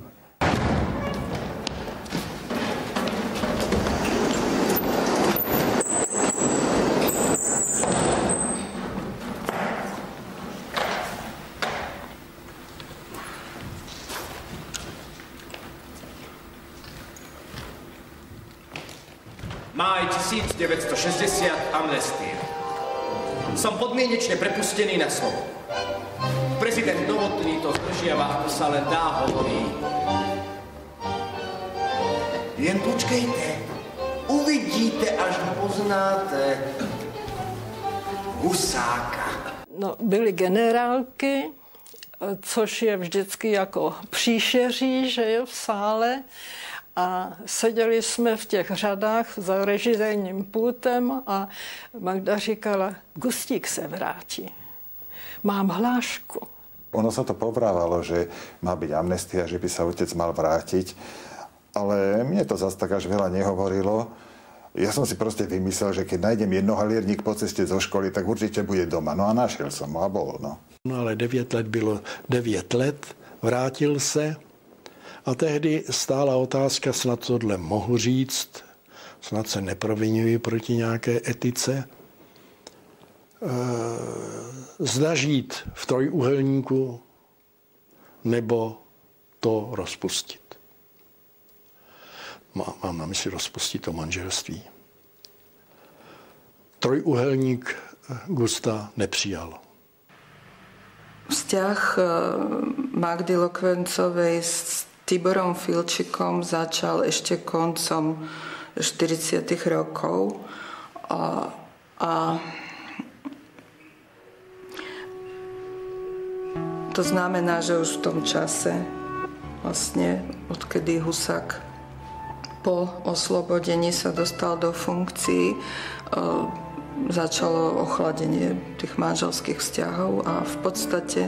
Máj 1960, amnestie. Som podmienečne prepustený na slovo. Prezident Novotný to zdržiava, ako sa len dá, hovorí. Jen počkejte, uvidíte, až ho poznáte. Husáka. No, byly generálky, což je vždycky jako příšeří, že jo, v sále. A seděli jsme v těch řadách za režijním pultem a Magda říkala, Gustík se vrátí. Mám hlášku. Ono sa to povrávalo, že má byť amnestia, že by sa otec mal vrátiť, ale mne to zase tak až veľa nehovorilo. Ja som si proste vymyslel, že keď nájdem jednohalierník po ceste zo školy, tak určite bude doma. No a našiel som ho a bol, no. No ale 9 let bylo 9 let, vrátil se. A tehdy stála otázka, snad tohle mohu říct, snad se neproviňuji proti nějaké etice. Zda žít v trojúhelníku nebo to rozpustit. Mám na mysli rozpustit to manželství. Trojúhelník Gusta nepřijal. Vzťah Magdy Lokvencovej s Tiborom Filčikom začal ešte koncom 40. rokov a to znamená, že už v tom čase, vlastne odkedy Husák po oslobodení sa dostal do funkcií, začalo ochladenie tých manželských vzťahov a v podstate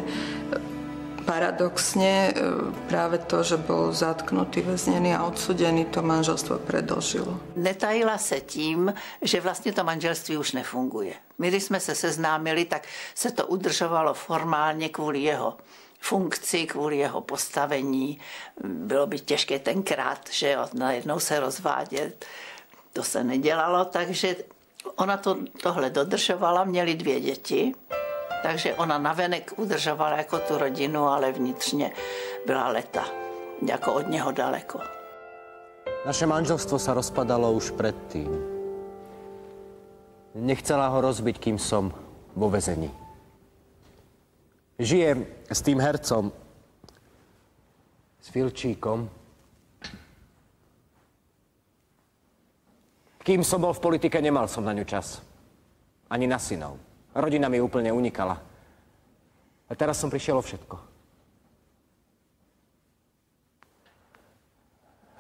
paradoxne práve to, že bol zatknutý, väznený a odsudený, to manželstvo predĺžilo. Netajila se tím, že vlastně to manželství už nefunguje. My, když jsme se seznámili, tak se to udržovalo formálně kvůli jeho funkci, kvůli jeho postavení. Bylo by těžké tenkrát, že najednou se rozvádět. To se nedělalo, takže ona tohle dodržovala, měli 2 děti. Takže ona navenek udržovala jako tu rodinu, ale vnitřně byla leta, jako od něho daleko. Naše manželstvo sa rozpadalo už predtým. Nechcela ho rozbiť, kým som vo väzení. Žijem s tým hercom, s Filčíkom. Kým som bol v politike, nemal som na ňu čas. Ani na synov. Rodina mi úplne unikala. A teraz som prišiel o všetko.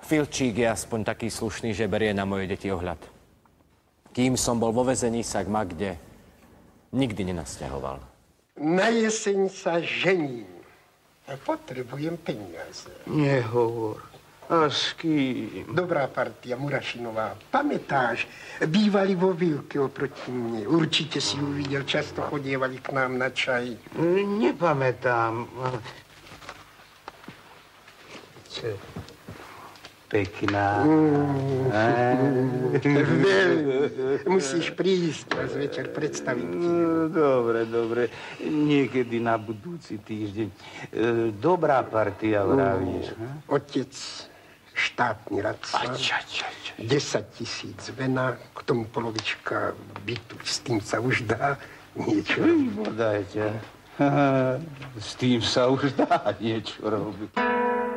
Filčík je aspoň taký slušný, že berie na moje deti ohľad. Kým som bol vo väzení, sa k Magde nikdy nenasťahoval. Na jeseň sa žením. A potrebujem peniaze. Nehovor. A s kým? Dobrá partia, Murašinová. Pamätáš, bývali vo Vilke oproti mne. Určite si ju videl, často chodievali k nám na čaj. Nepamätám. Pekná. Musíš prísť dnes večer, predstaviť ti. Dobre. Niekedy na budúci týždeň. Dobrá partia, vravíš. Otec štátní radca, 10 000 vena, k tomu polovička bytu. S tým sa už dá niečo robiť. Podajte. S tým sa už dá niečo robiť.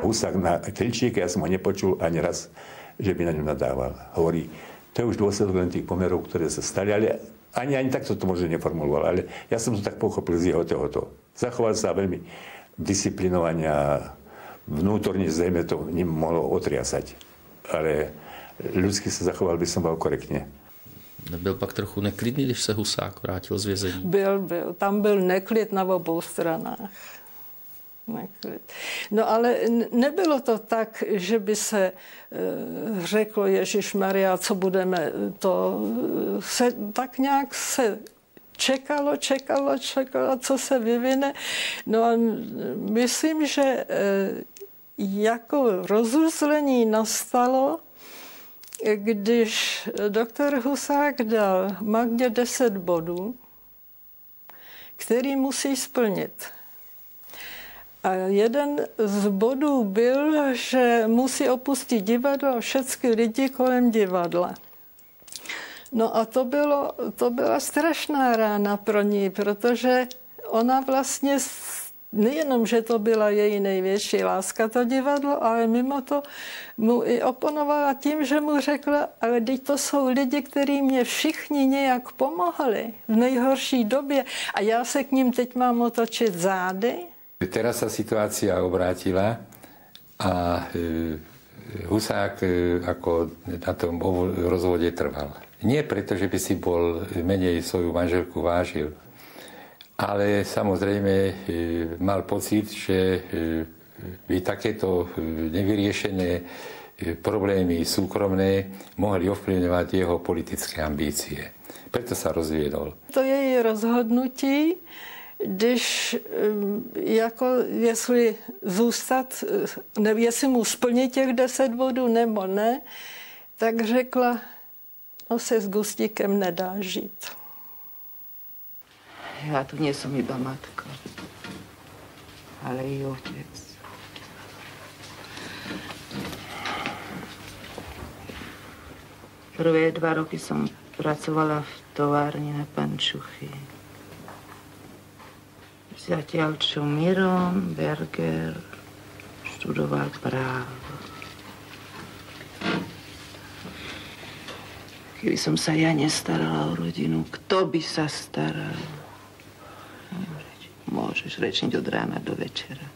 Husák na Kličík, ja som ho nepočul ani raz, že by na ňu nadával. Hovorí, to je už dôsledok len tých pomerov, ktoré sa stali, ale ani takto to možno neformuloval, ale ja som to tak pochopil z jeho tohoto. Zachoval sa veľmi disciplinovane a vnútorne zrejme to nemohlo otriasať. Ale ľudsky sa zachoval, by som bol korektně. Nebyl pak trochu neklidný, když se Husák vrátil z vězení? Byl. Tam byl neklid na obou stranách. Neklid. No ale nebylo to tak, že by se řeklo, Ježišmarja, co budeme, to se tak nějak se čekalo, co se vyvine. No a myslím, že jako rozuzlení nastalo, když doktor Husák dal Magdě 10 bodů, který musí splnit. A jeden z bodů byl, že musí opustit divadlo a všechny lidi kolem divadla. No a to byla strašná rána pro ní, protože ona vlastně nejenom, že to byla její největší láska, to divadlo, ale mimo to mu i oponovala tím, že mu řekla, ale teď to jsou lidi, kteří mě všichni nějak pomohli v nejhorší době a já se k ním teď mám otočit zády. Teraz sa situácia obrátila a Husák ako na tom rozvode trval. Nie preto, že by si bol menej svoju manželku vážil, ale samozrejme mal pocit, že by takéto nevyriešené problémy súkromné mohli ovplyvňovať jeho politické ambície. Preto sa rozviedol. To její rozhodnutí, když jako jestli zůstat, jestli mu splnit těch 10 bodů nebo ne, tak řekla, no se s Gustíkem nedá žít. Ja tu nie som iba matka, ale i otec. Prvé 2 roky som pracovala v továrni na pančuchy. Zatiaľ čo Miron Berger študoval právo. Keby som sa ja nestarala o rodinu, kto by sa staral? Môžeš rečniť od rána do večera.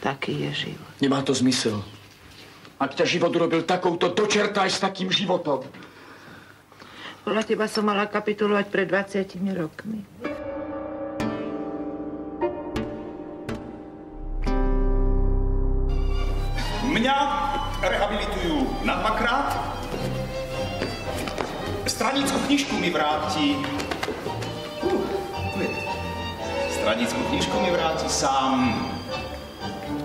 Taký je život. Nemá to zmysel. Ak ťa život urobil takouto, dočertaj s takým životom. Podľa teba som mala kapitulovať pred 20 rokmi. Mňa rehabilitujú na 2-krát. Stranickú knižku mi vrátí... Stranickú knižku mi vrátí sám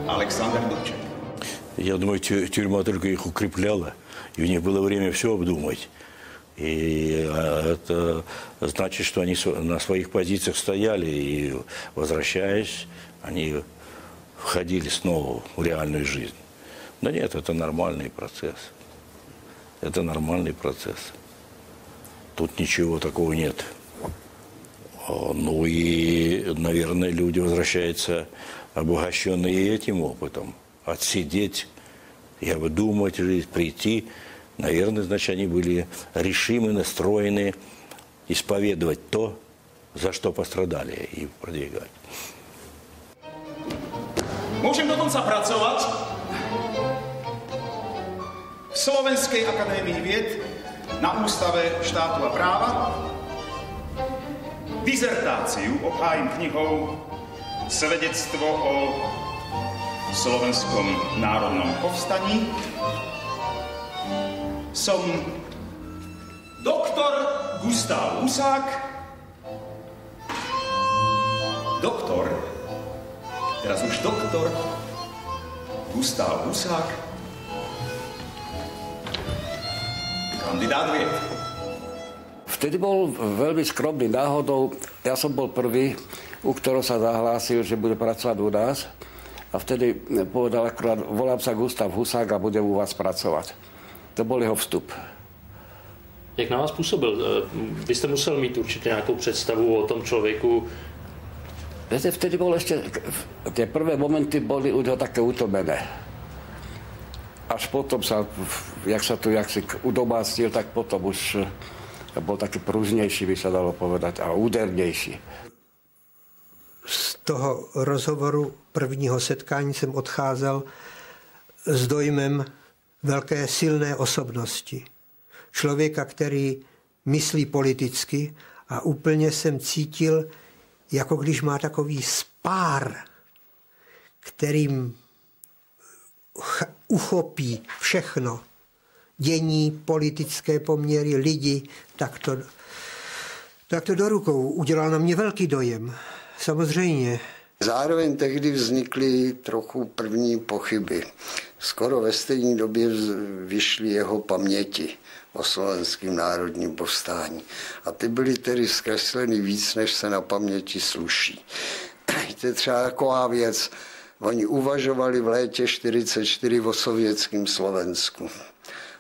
Александр Дубчик. Я думаю, тюрьма только их укрепляла, и у них было время все обдумать. И это значит, что они на своих позициях стояли, и, возвращаясь, они входили снова в реальную жизнь. Да нет, это нормальный процесс. Это нормальный процесс. Тут ничего такого нет. Ну и, наверное, люди возвращаются обогащенные этим опытом. Отсидеть, я бы думать, прийти. Наверное, значит, они были решимы, настроены исповедовать то, за что пострадали, и продвигать. Môžem dokonca pracovať v Slovenskej akadémii vied na Ústave štátu a práva. Dizertáciu obhájim knihou Svedectvo o slovenskom národnom povstaní. Som doktor Gustav Husák. Doktor, teraz už doktor Gustav Husák. Kandidát vied. Vtedy bol veľmi skromný náhodou. Ja som bol prvý, u ktorého sa zahlásil, že bude pracovať u nás. A vtedy povedal akorát, volám sa Gustav Husák a budem u vás pracovat. To byl jeho vstup. Jak na vás působil? Vy jste musel mít určitě nějakou představu o tom člověku. Viete, vtedy bol ešte, tie prvé momenty boli u neho také utomené. Až potom sa, jak si udomácnil, tak potom už bol taký pružnejší, by sa dalo povedať, a údernejší. Z toho rozhovoru prvního setkání jsem odcházel s dojmem velké silné osobnosti. Člověka, který myslí politicky a úplně jsem cítil, jako když má takový spár, kterým uchopí všechno. Dění, politické poměry, lidi, tak to do rukou. Udělal na mě velký dojem. Samozřejmě. Zároveň tehdy vznikly trochu první pochyby. Skoro ve stejné době vyšly jeho paměti o slovenském národním povstání. A ty byly tedy zkresleny víc, než se na paměti sluší. To je třeba taková věc. Oni uvažovali v létě 1944 o sovětském Slovensku.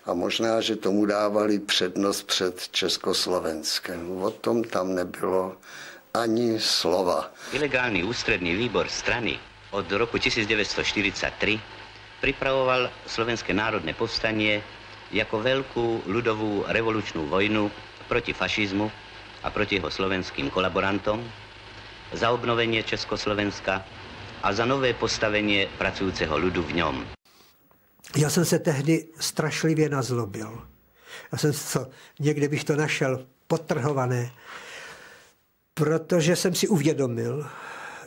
A možná, že tomu dávali přednost před Československem. O tom tam nebylo ani slova. Ilegálny ústredný výbor strany od roku 1943 pripravoval Slovenské národné povstanie jako veľkú ľudovú revolučnú vojnu proti fašizmu a proti jeho slovenským kolaborantom, za obnovenie Československa a za nové postavenie pracujúceho ľudu v ňom. Já jsem se tehdy strašlivě nazlobil. Někde bych to našel podtrhované, protože jsem si uvědomil,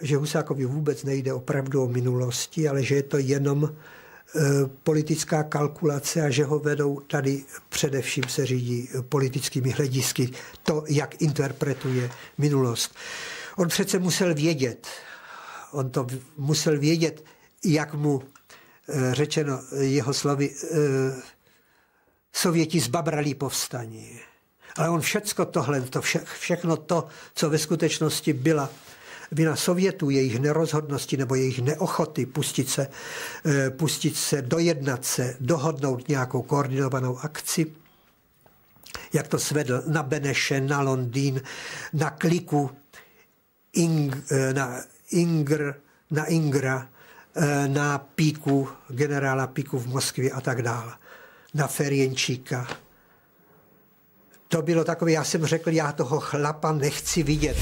že Husákovi vůbec nejde opravdu o minulosti, ale že je to jenom politická kalkulace a že ho vedou tady především se řídí politickými hledisky to, jak interpretuje minulost. On přece musel vědět, jak mu řečeno jeho slovy, Sověti zbabrali povstání. Ale on všechno to, co ve skutečnosti byla vina Sovětů, jejich nerozhodnosti nebo jejich neochoty pustit se, dojednat se, dohodnout nějakou koordinovanou akci, jak to svedl na Beneše, na Londýn, na kliku, na Ingra, na Píku, generála Píku v Moskvě a tak dále, na Ferjenčíka. To bylo takové, já jsem řekl, já toho chlapa nechci vidět.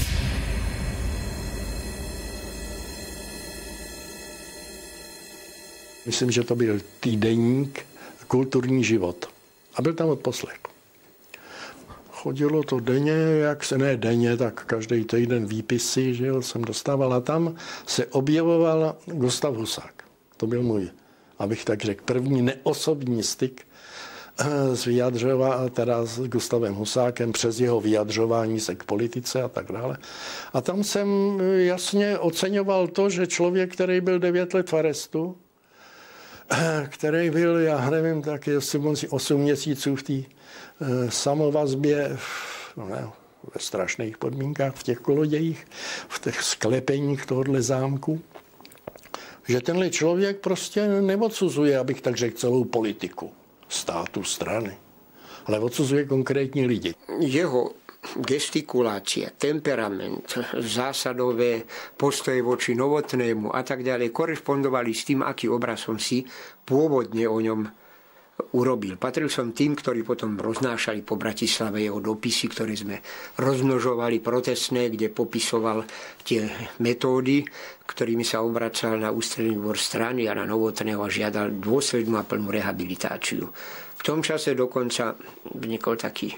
Myslím, že to byl týdeník Kulturní život. A byl tam odposlech. Chodilo to denně, ne denně, tak každý týden výpisy, že jo, jsem dostával. A tam se objevoval Gustav Husák. To byl můj, abych tak řekl, první neosobní styk s s Gustavem Husákem přes jeho vyjadřování se k politice a tak dále. A tam jsem jasně oceňoval to, že člověk, který byl 9 let v arestu, který byl, já nevím, tak 8 měsíců v té samovazbě, ve strašných podmínkách, v těch kolodějích, v těch sklepeních tohohle zámku, že tenhle člověk prostě neodsuzuje, abych tak řekl, celou politiku státu, strany, ale odsuzuje konkrétní lidi. Jeho gestikulácia, temperament, zásadové postoje voči Novotnému a tak ďalej korešpondovali s tým, aký obraz som si pôvodne o ňom urobil. Patril som tým, ktorí potom roznášali po Bratislave jeho dopisy, ktoré sme rozmnožovali protestné, kde popisoval tie metódy, ktorými sa obracal na ústredný dvor strany a na Novotného a žiadal dôslednú a plnú rehabilitáciu. V tom čase dokonca vznikol taký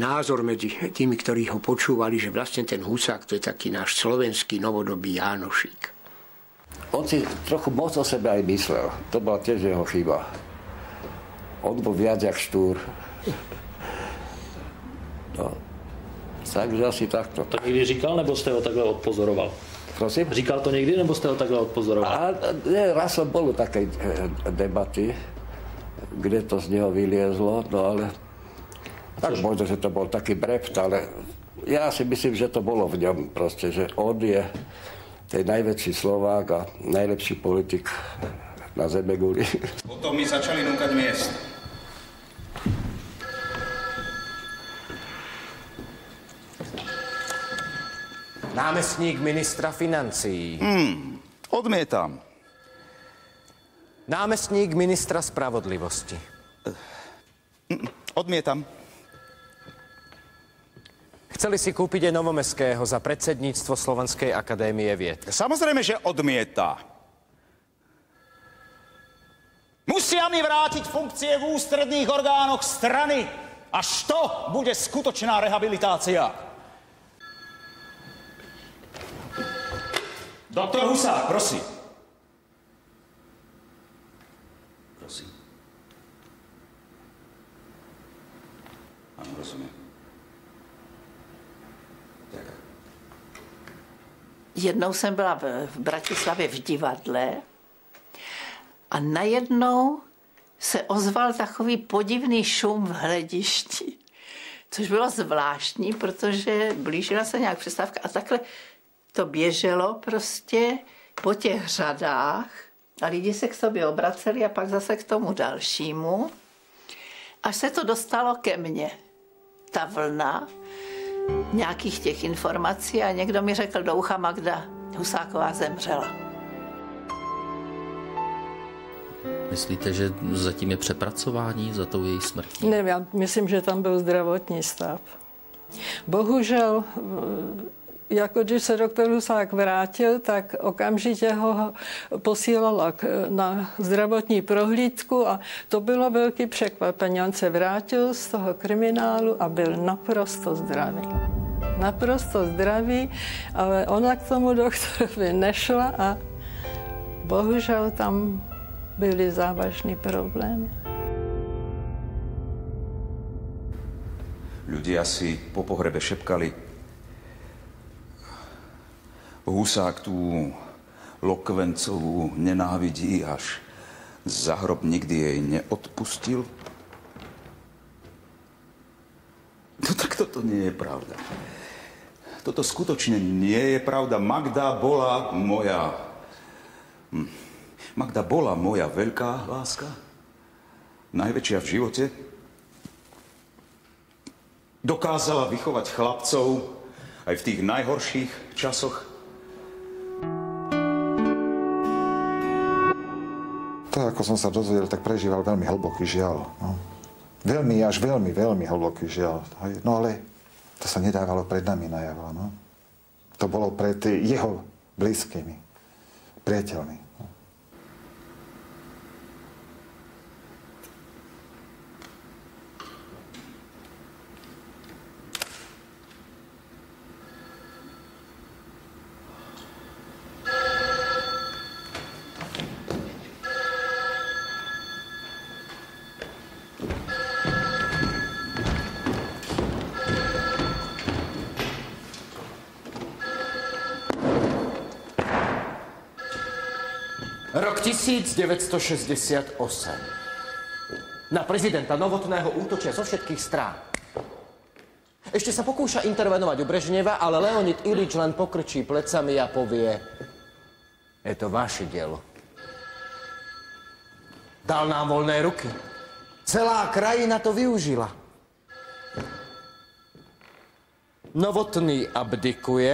názor medzi tými, ktorí ho počúvali, že vlastne ten Husák to je taký náš slovenský novodobý Jánošík. On si trochu moc o sebe aj myslel. To bola tiež jeho chyba. On bol viac jak štúr. No, takže asi takto. To někdy říkal, nebo jste ho takhle odpozoroval? Prosím? Říkal to někdy, nebo jste ho takhle odpozoroval? Raz som bol u takej debaty, kde to z neho vyliezlo, no ale tak možno, že to bol taký brept, ale ja si myslím, že to bolo v ňom proste, že on je To je najväčší Slovák a najlepší politik na zemeguli. Potom mi začali núkať miest. Námestník ministra financií. Odmietam. Námestník ministra spravodlivosti. Odmietam. Chceli si kúpiť aj Novomeského za predsedníctvo Slovenskej akadémie vied. Samozrejme, že odmieta. Musia mi vrátiť funkcie v ústredných orgánoch strany. Až to bude skutočná rehabilitácia. Doktor Husák, prosím. Prosím. Áno, rozumiem. Ďakujem. Jednou jsem byla v Bratislavě v divadle a najednou se ozval takový podivný šum v hledišti, což bylo zvláštní, protože blížila se nějak přestávka a takhle to běželo prostě po těch řadách a lidi se k sobě obraceli a pak zase k tomu dalšímu, až se to dostalo ke mně. Ta vlna nějakých těch informací a někdo mi řekl do ucha: Magda Husáková zemřela. Myslíte, že zatím je přepracování za tou její smrtí? Ne, já myslím, že tam byl zdravotní stav. Bohužel, jako když se doktor Husák vrátil, tak okamžitě ho posílala na zdravotní prohlídku a to bylo velké překvapení. On se vrátil z toho kriminálu a byl naprosto zdravý. Naprosto zdravý, ale ona k tomu doktorovi nešla a bohužel tam byly závažný problémy. Ľudia si po pohrebe šepkali: Husák tú Lokvencovú nenávidí, až za hrob nikdy jej neodpustil. No tak toto nie je pravda. Toto skutočne nie je pravda. Magda bola moja veľká láska. Najväčšia v živote. Dokázala vychovať chlapcov aj v tých najhorších časoch. To, ako som sa dozvedel, tak prežíval veľmi hlboký žiaľ. No. Veľmi, až veľmi, veľmi hlboký žiaľ. No ale to sa nedávalo pred nami najavo. No. To bolo pred jeho blízkymi, priateľmi. Rok 1968. Na prezidenta Novotného útočia zo všetkých strán. Ešte sa pokúša intervenovať u Brežneva, ale Leonid Ilič len pokrčí plecami a povie: je to vaše dielo. Dal nám voľné ruky. Celá krajina to využila. Novotný abdikuje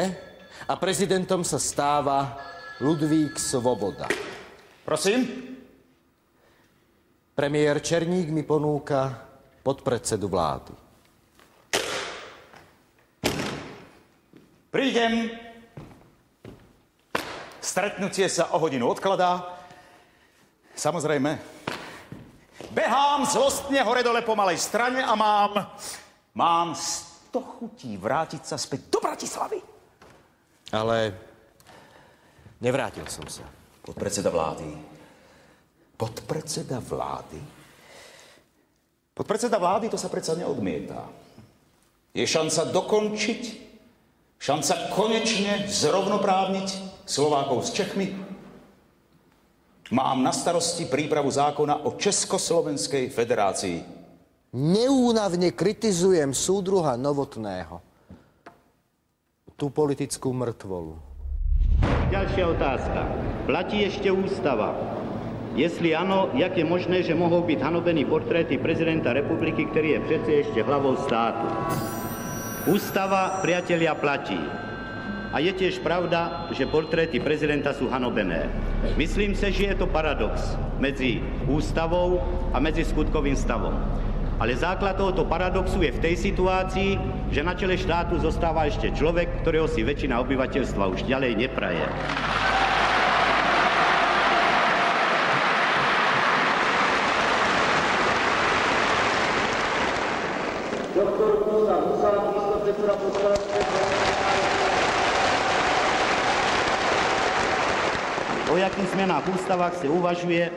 a prezidentom sa stáva Ludvík Svoboda. Prosím? Premiér Černík mi ponúka podpredsedu vlády. Prídem. Stretnutie sa o hodinu odkladá. Samozrejme. Behám zlostne hore-dole po malej strane a mám 100 chutí vrátiť sa späť do Bratislavy. Ale nevrátil som sa. Podpredseda vlády. Podpredseda vlády? Podpredseda vlády, to sa predsa neodmieta. Je šanca dokončiť, šanca konečne zrovnoprávniť Slovákov s Čechmi. Mám na starosti prípravu zákona o Československej federácii. Neúnavne kritizujem súdruha Novotného. Tú politickú mŕtvolu. ďalšia otázka. Platí ešte ústava? Jestli ano, jak je možné, že mohou být hanobení portréty prezidenta republiky, který je přece ešte hlavou státu? Ústava, priatelia, platí. A je tiež pravda, že portréty prezidenta sú hanobené. Myslím si, že je to paradox medzi ústavou a medzi skutkovým stavom. Ale základ tohoto paradoxu je v tej situácii, že na čele štátu zostáva ešte človek, ktorého si väčšina obyvateľstva už ďalej nepraje. O jakých zmenách v ústavách se uvažuje,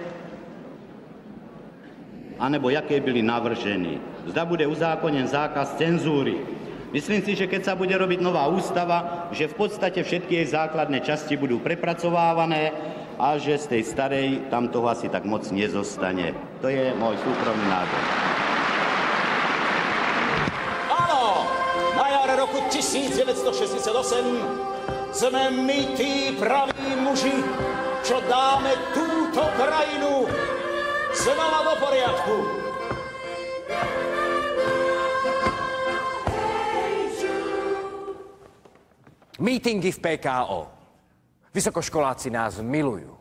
anebo jaké byly navrženy. Zda bude uzákonen zákaz cenzúry. Myslím si, že keď sa bude robiť nová ústava, že v podstate všetky jej základné časti budú prepracovávané a že z tej starej tam toho asi tak moc nezostane. To je môj súkromný názor. Áno, na jare roku 1968 sme my tí praví muži, čo dáme túto krajinu znova do poriadku. Mítingy v PKO. Vysokoškoláci nás milujú.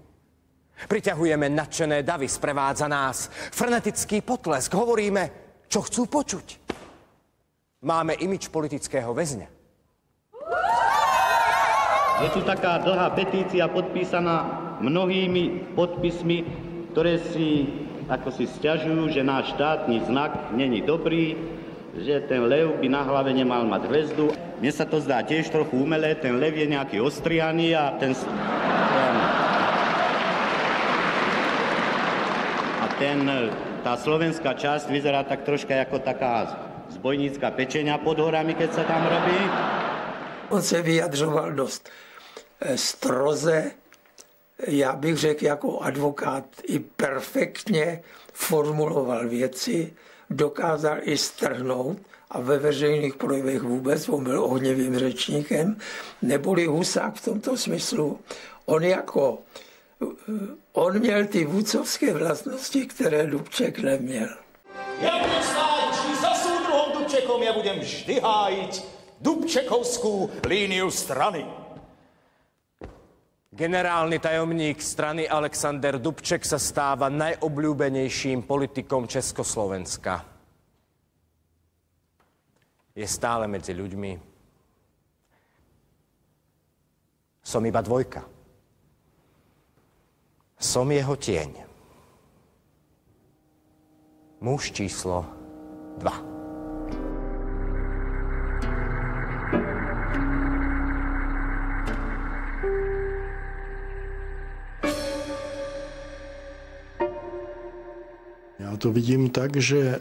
Priťahujeme nadšené davy, sprevádza nás frenetický potlesk. Hovoríme, čo chcú počuť. Máme imič politického väzňa. Je tu taká dlhá petícia podpísaná mnohými podpismi, ktoré si ako si sťažujú, že náš štátny znak není dobrý, že ten lev by na hlave nemal mať hvezdu. Mne sa to zdá tiež trochu umelé, ten lev je nejaký ostrihaný a tá slovenská časť vyzerá tak troška ako taká zbojnícka pečenia pod horami, keď sa tam robí. On se vyjadřoval dost stroze, já bych řekl jako advokát i perfektně formuloval věci, dokázal i strhnout a ve veřejných projevech vůbec, on byl ohnivým řečníkem, neboli Husák v tomto smyslu. On měl ty vůdcovské vlastnosti, které Dubček neměl. Ja budem stáť vždy za súdruhom Dubčekom, ja budem vždy hájiť Dubčekovskú líniu strany. Generálny tajomník strany Alexander Dubček sa stáva najobľúbenejším politikom Československa. Je stále medzi ľuďmi. Som iba dvojka. Som jeho tieň. Muž číslo 2. Já to vidím tak, že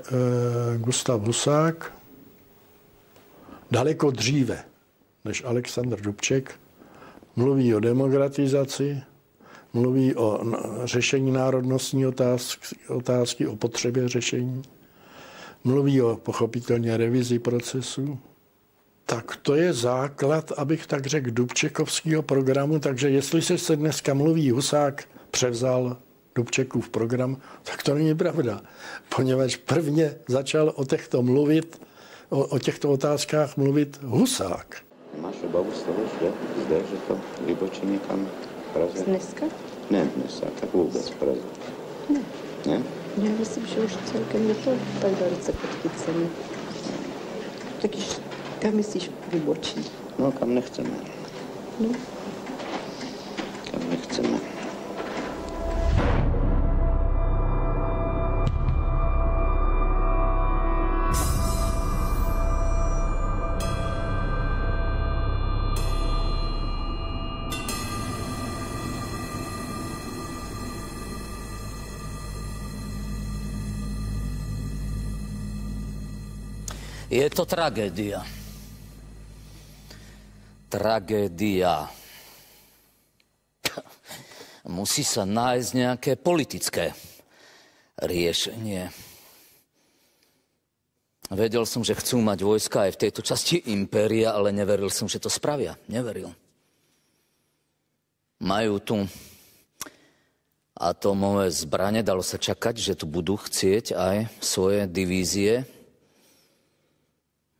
Gustav Husák daleko dříve než Alexander Dubček mluví o demokratizaci, mluví o řešení národnostní otázky, o potřebě řešení, mluví o pochopitelně revizi procesu. Tak to je základ, abych tak řekl, Dubčekovského programu. Takže jestli se dneska mluví, Husák převzal Dubčekův program, tak to není pravda. Poněvadž prvně začal o těchto otázkách mluvit Husák. Máš obavu z toho, že zde, že to vybočí někam v Praze? Dneska? Ne dneska, tak vůbec v Praze. Ne. Ne? Já myslím, že už celkem je to tak velice podchycené. Takyž kam myslíš vybočí? No, kam nechceme. No. Kam nechceme. Je to tragédia. Tragédia. Musí sa nájsť nejaké politické riešenie. Vedel som, že chcú mať vojska aj v tejto časti impéria, ale neveril som, že to spravia. Neveril. Majú tu atómové zbrane, dalo sa čakať, že tu budú chcieť aj svoje divízie.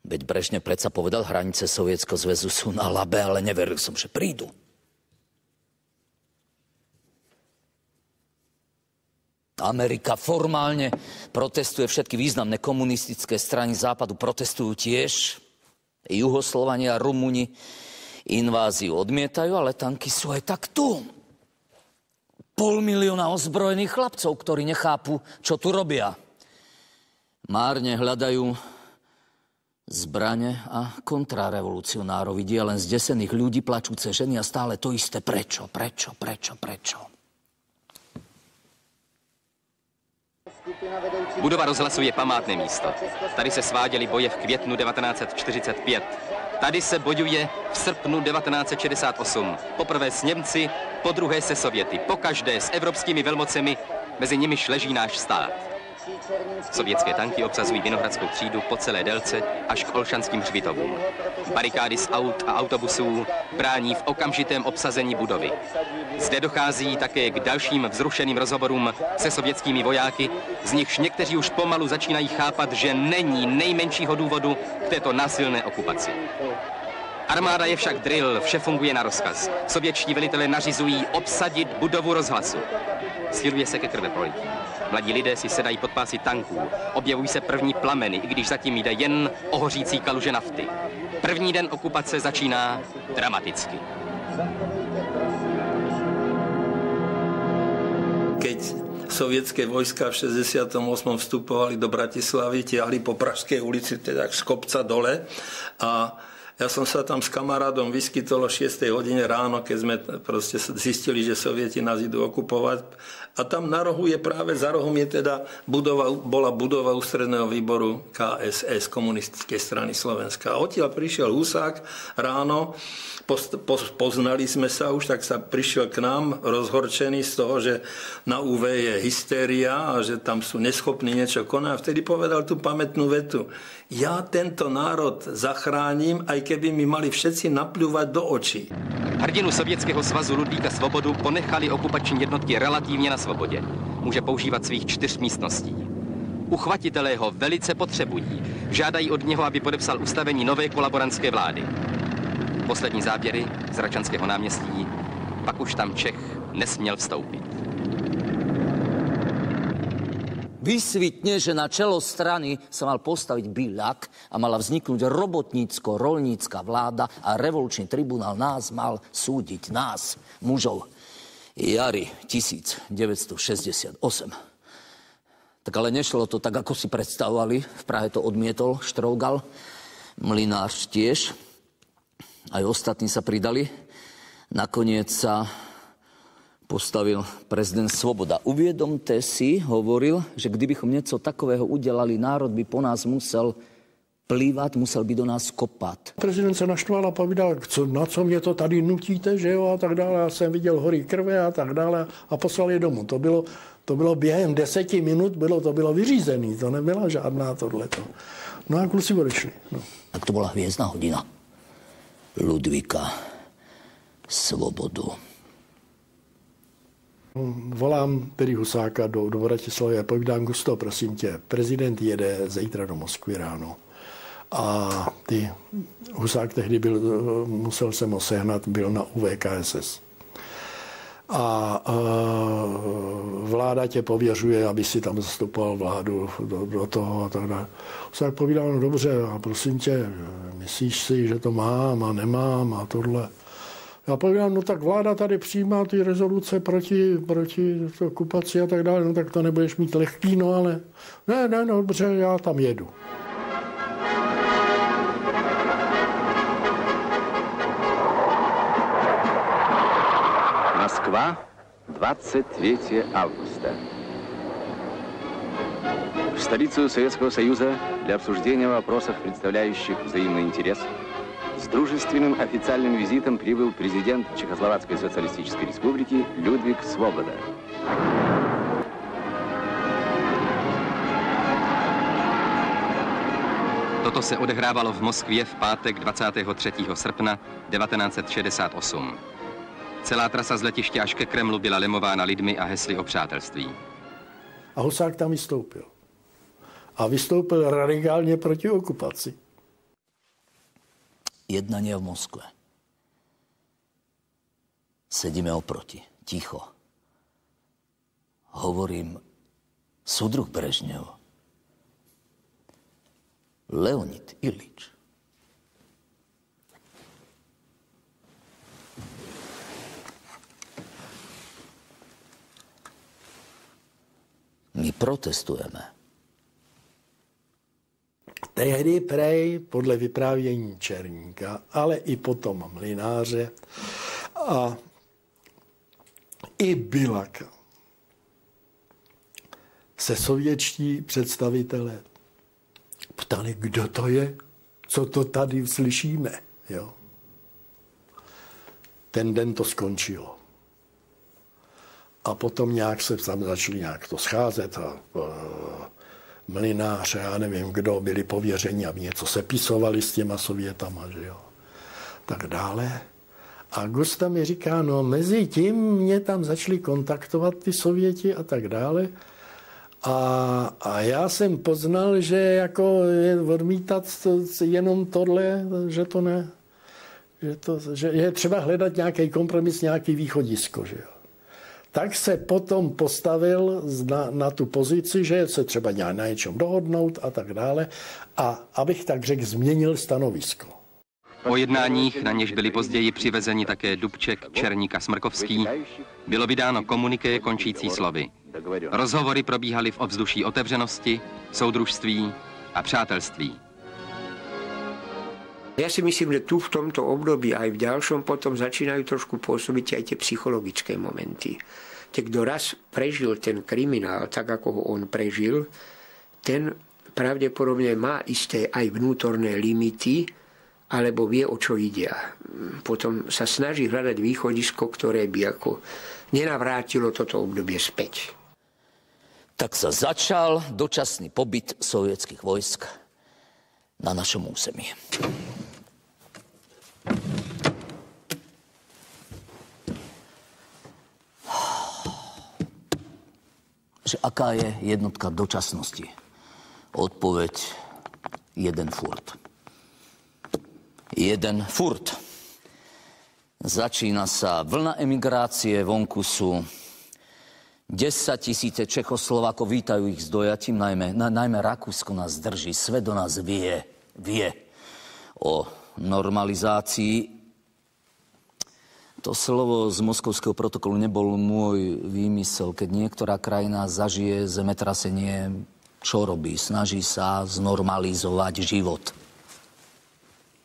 Veď Brežnev predsa povedal, hranice Sovietskeho zväzu sú na Labe, ale neveril som, že prídu. Amerika formálne protestuje, všetky významné komunistické strany západu protestujú tiež. Juhoslovania a Rumúni inváziu odmietajú, ale tanky sú aj tak tu. 500 000 ozbrojených chlapcov, ktorí nechápu, čo tu robia. Márne hľadajú zbrane a kontrarevolucionárov. Vidia len zdesených ľudí, plačúce ženy a stále to isté. Prečo? Budova rozhlasu je památné místo. Tady se sváděly boje v květnu 1945. Tady se bojuje v srpnu 1968. Poprvé s Němci, podruhé se Sověty. Pokaždé s evropskými velmocemi, mezi nimiž leží náš stát. Sovětské tanky obsazují Vinohradskou třídu po celé délce až k Olšanským hřbitovům. Barikády z aut a autobusů brání v okamžitém obsazení budovy. Zde dochází také k dalším vzrušeným rozhovorům se sovětskými vojáky, z nichž někteří už pomalu začínají chápat, že není nejmenšího důvodu k této násilné okupaci. Armáda je však drill, vše funguje na rozkaz. Sovětští velitelé nařizují obsadit budovu rozhlasu. Schyluje se ke krveprolití. Mladí lidé si sedají pod pásy tanků. Objevují se první plameny, i když zatím jde jen o hořící kaluže nafty. První den okupace začíná dramaticky. Keď sovětské vojska v 68. vstupovali do Bratislavy, tiahli po Pražskej ulici, teda z kopca dole a ja som sa tam s kamarádom vyskytol o 6. hodine ráno, keď sme proste zistili, že Sovieti nás idú okupovať. A tam na rohu je práve, za rohom je teda bola budova ústredného výboru KSS, Komunistickej strany Slovenska. A odtiaľ prišiel Husák ráno, poznali sme sa už, tak sa prišiel k nám rozhorčený z toho, že na UV je hystéria a že tam sú neschopní niečo konať. A vtedy povedal tú pamätnú vetu. Ja tento národ zachránim, aj keby mi mali všetci napľúvať do očí. Hrdinu Sovětského svazu Ludvíka Svobodu ponechali okupační jednotky relativně na svobodě. Může používat svých 4 místností. Uchvatitelé ho velice potřebují. Žádají od něho, aby podepsal ustavení nové kolaborantské vlády. Poslední záběry z Račanského náměstí, pak už tam Čech nesměl vstoupit. Vysvitne, že na čelo strany sa mal postaviť Biľak a mala vzniknúť robotnícko-rolnícka vláda a revolučný tribunál nás mal súdiť, nás, mužov. Jari 1968. Tak ale nešlo to tak, ako si predstavovali. V Prahe to odmietol Štrougal, Mlynář tiež. Aj ostatní sa pridali. Nakoniec sa postavil prezident Svoboda. Uvědomte si, hovoril, že kdybychom něco takového udělali, národ by po nás musel plývat, musel by do nás kopat. Prezident se naštval a povídal, na co mě to tady nutíte, že jo, a tak dále. Já jsem viděl hory krve a tak dále a poslal je domů. To bylo během 10 minut, to bylo vyřízené, to nebyla žádná tohleto. No a kluci odešli. No. Tak to byla hvězdná hodina Ludvíka Svobodu. Volám tedy Husáka do Bratislavy a povídám, Gusto, prosím tě, prezident jede zítra do Moskvy ráno. A Husák tehdy musel jsem ho sehnat, byl na UVKSS. A vláda tě pověřuje, aby si tam zastupoval vládu do toho a tak dále. Husák povídal, no dobře, a prosím tě, myslíš si, že to mám a nemám a tohle. Já povídám, no tak vláda tady přijímá ty rezoluce proti okupaci a tak dále, no tak to nebudeš mít lehký, no ale ne, dobře, já tam jedu. Москва, 23 августа. В столицу Советского Союза для обсуждения вопросов, представляющих взаимный интерес, с дружественным официальным визитом прибыл президент Чехословацкой социалистической республики Людvík Svoboda. Toto se odehrávalo v Moskvě v pátek 23. srpna 1968. Celá trasa z letiště až ke Kremlu byla lemována lidmi a hesly o přátelství. A Husák tam vystoupil. A vystoupil radikálně proti okupaci. Jednanie v Moskve. Sedíme oproti, ticho. Hovorím, súdruh Brežnev, Leonid Ilič. My protestujeme. Tehdy prej, podle vyprávění Černíka, ale i potom Mlynáře a i Bilaka, se sovětští představitelé ptali, kdo to je, co to tady slyšíme. Jo? Ten den to skončilo. A potom nějak se tam začali nějak to scházet a Mlynář, já nevím, kdo byli pověřeni, aby něco sepisovali s těma Sovětama, že jo. Tak dále. A Gusta mi říká, no mezi tím mě tam začali kontaktovat ty Sověti a tak dále. A já jsem poznal, že jako je odmítat jenom tohle, že to ne. Že je třeba hledat nějaký kompromis, nějaký východisko, že jo. Tak se potom postavil na tu pozici, že se třeba na něčem dohodnout a tak dále. A abych tak řekl, změnil stanovisko. O jednáních, na něž byli později přivezeni také Dubček, Černík a Smrkovský, bylo vydáno komuniké končící slovy. Rozhovory probíhaly v ovzduší otevřenosti, soudružství a přátelství. Ja si myslím, že tu v tomto období aj v ďalšom potom začínajú trošku pôsobiť aj tie psychologické momenty. Kto raz prežil ten kriminál, tak ako ho on prežil, ten pravdepodobne má isté aj vnútorné limity, alebo vie, o čo ide. Potom sa snaží hľadať východisko, ktoré by ako nenavrátilo toto obdobie späť. Tak sa začal dočasný pobyt sovietských vojsk na našom území. Že aká je jednotka dočasnosti? Odpoveď: jeden furt. Jeden furt. Začína sa vlna emigrácie, vonku sú 10 000 Čechoslovákov, vítajú ich s dojatím, najmä Rakúsko nás drží, svet o nás vie o normalizácii. To slovo z Moskovského protokolu nebol môj výmysel. Keď niektorá krajina zažije zemetrasenie, čo robí? Snaží sa znormalizovať život.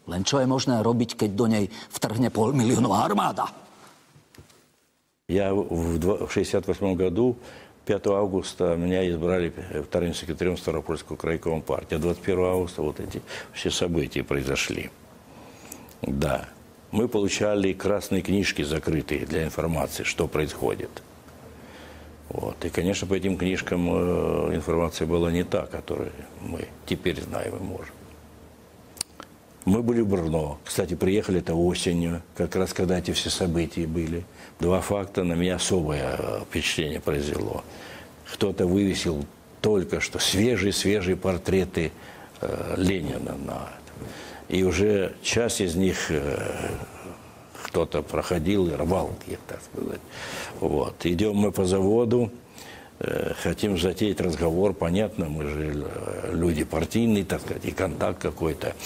Len čo je možné robiť, keď do nej vtrhne 500 000 armáda? Я в 1968 году, 5 августа, меня избрали вторым секретарем Ставропольского крайкома партии. А 21 августа вот эти все события произошли. Да. Мы получали красные книжки закрытые для информации, что происходит. Вот. И, конечно, по этим книжкам информация была не та, которую мы теперь знаем и можем. Мы были в Брно. Кстати, приехали это осенью, как раз когда эти все события были. 2 факта на меня особое впечатление произвело. Кто-то вывесил только что свежие портреты Ленина на этом. И уже часть из них кто-то проходил и рвал их, так сказать. Вот. Идем мы по заводу, хотим затеять разговор, понятно, мы же люди партийные, так сказать, и контакт какой-то.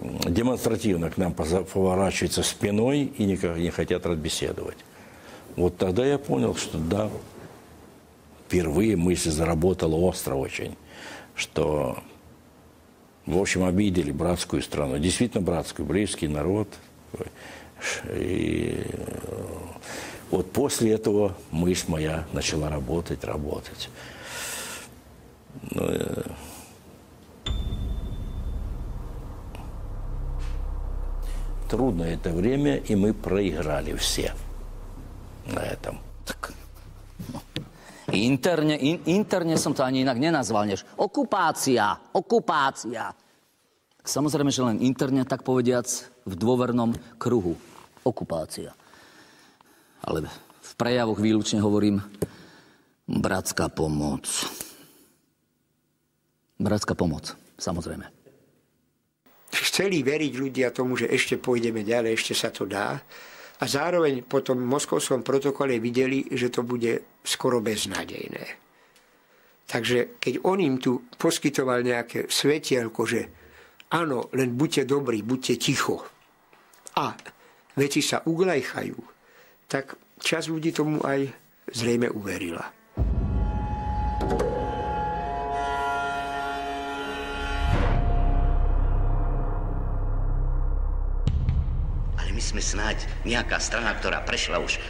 Демонстративно к нам поворачиваются спиной и никак не хотят разбеседовать. Вот тогда я понял, что да, впервые мысль заработала остро очень, что, в общем, обидели братскую страну. Действительно братскую, еврейский народ. И вот после этого мысль моя начала работать. Трудное это время, и мы проиграли все на этом. Tak, no. Interne som to ani inak nenazval, než okupácia. Samozrejme, že len interne, tak povediac, v dôvernom kruhu. Okupácia. Ale v prejavoch výlučne hovorím bratská pomoc. Bratská pomoc, samozrejme. Chceli veriť ľudia tomu, že ešte pôjdeme ďalej, ešte sa to dá. A zároveň po tom moskovskom protokole videli, že to bude skoro beznádejné. Takže keď on im tu poskytoval nejaké svetielko, že áno, len buďte dobrí, buďte ticho a veci sa uglajchajú, tak časť ľudí tomu aj zrejme uverila. Ale my sme snáď nejaká strana, ktorá prešla už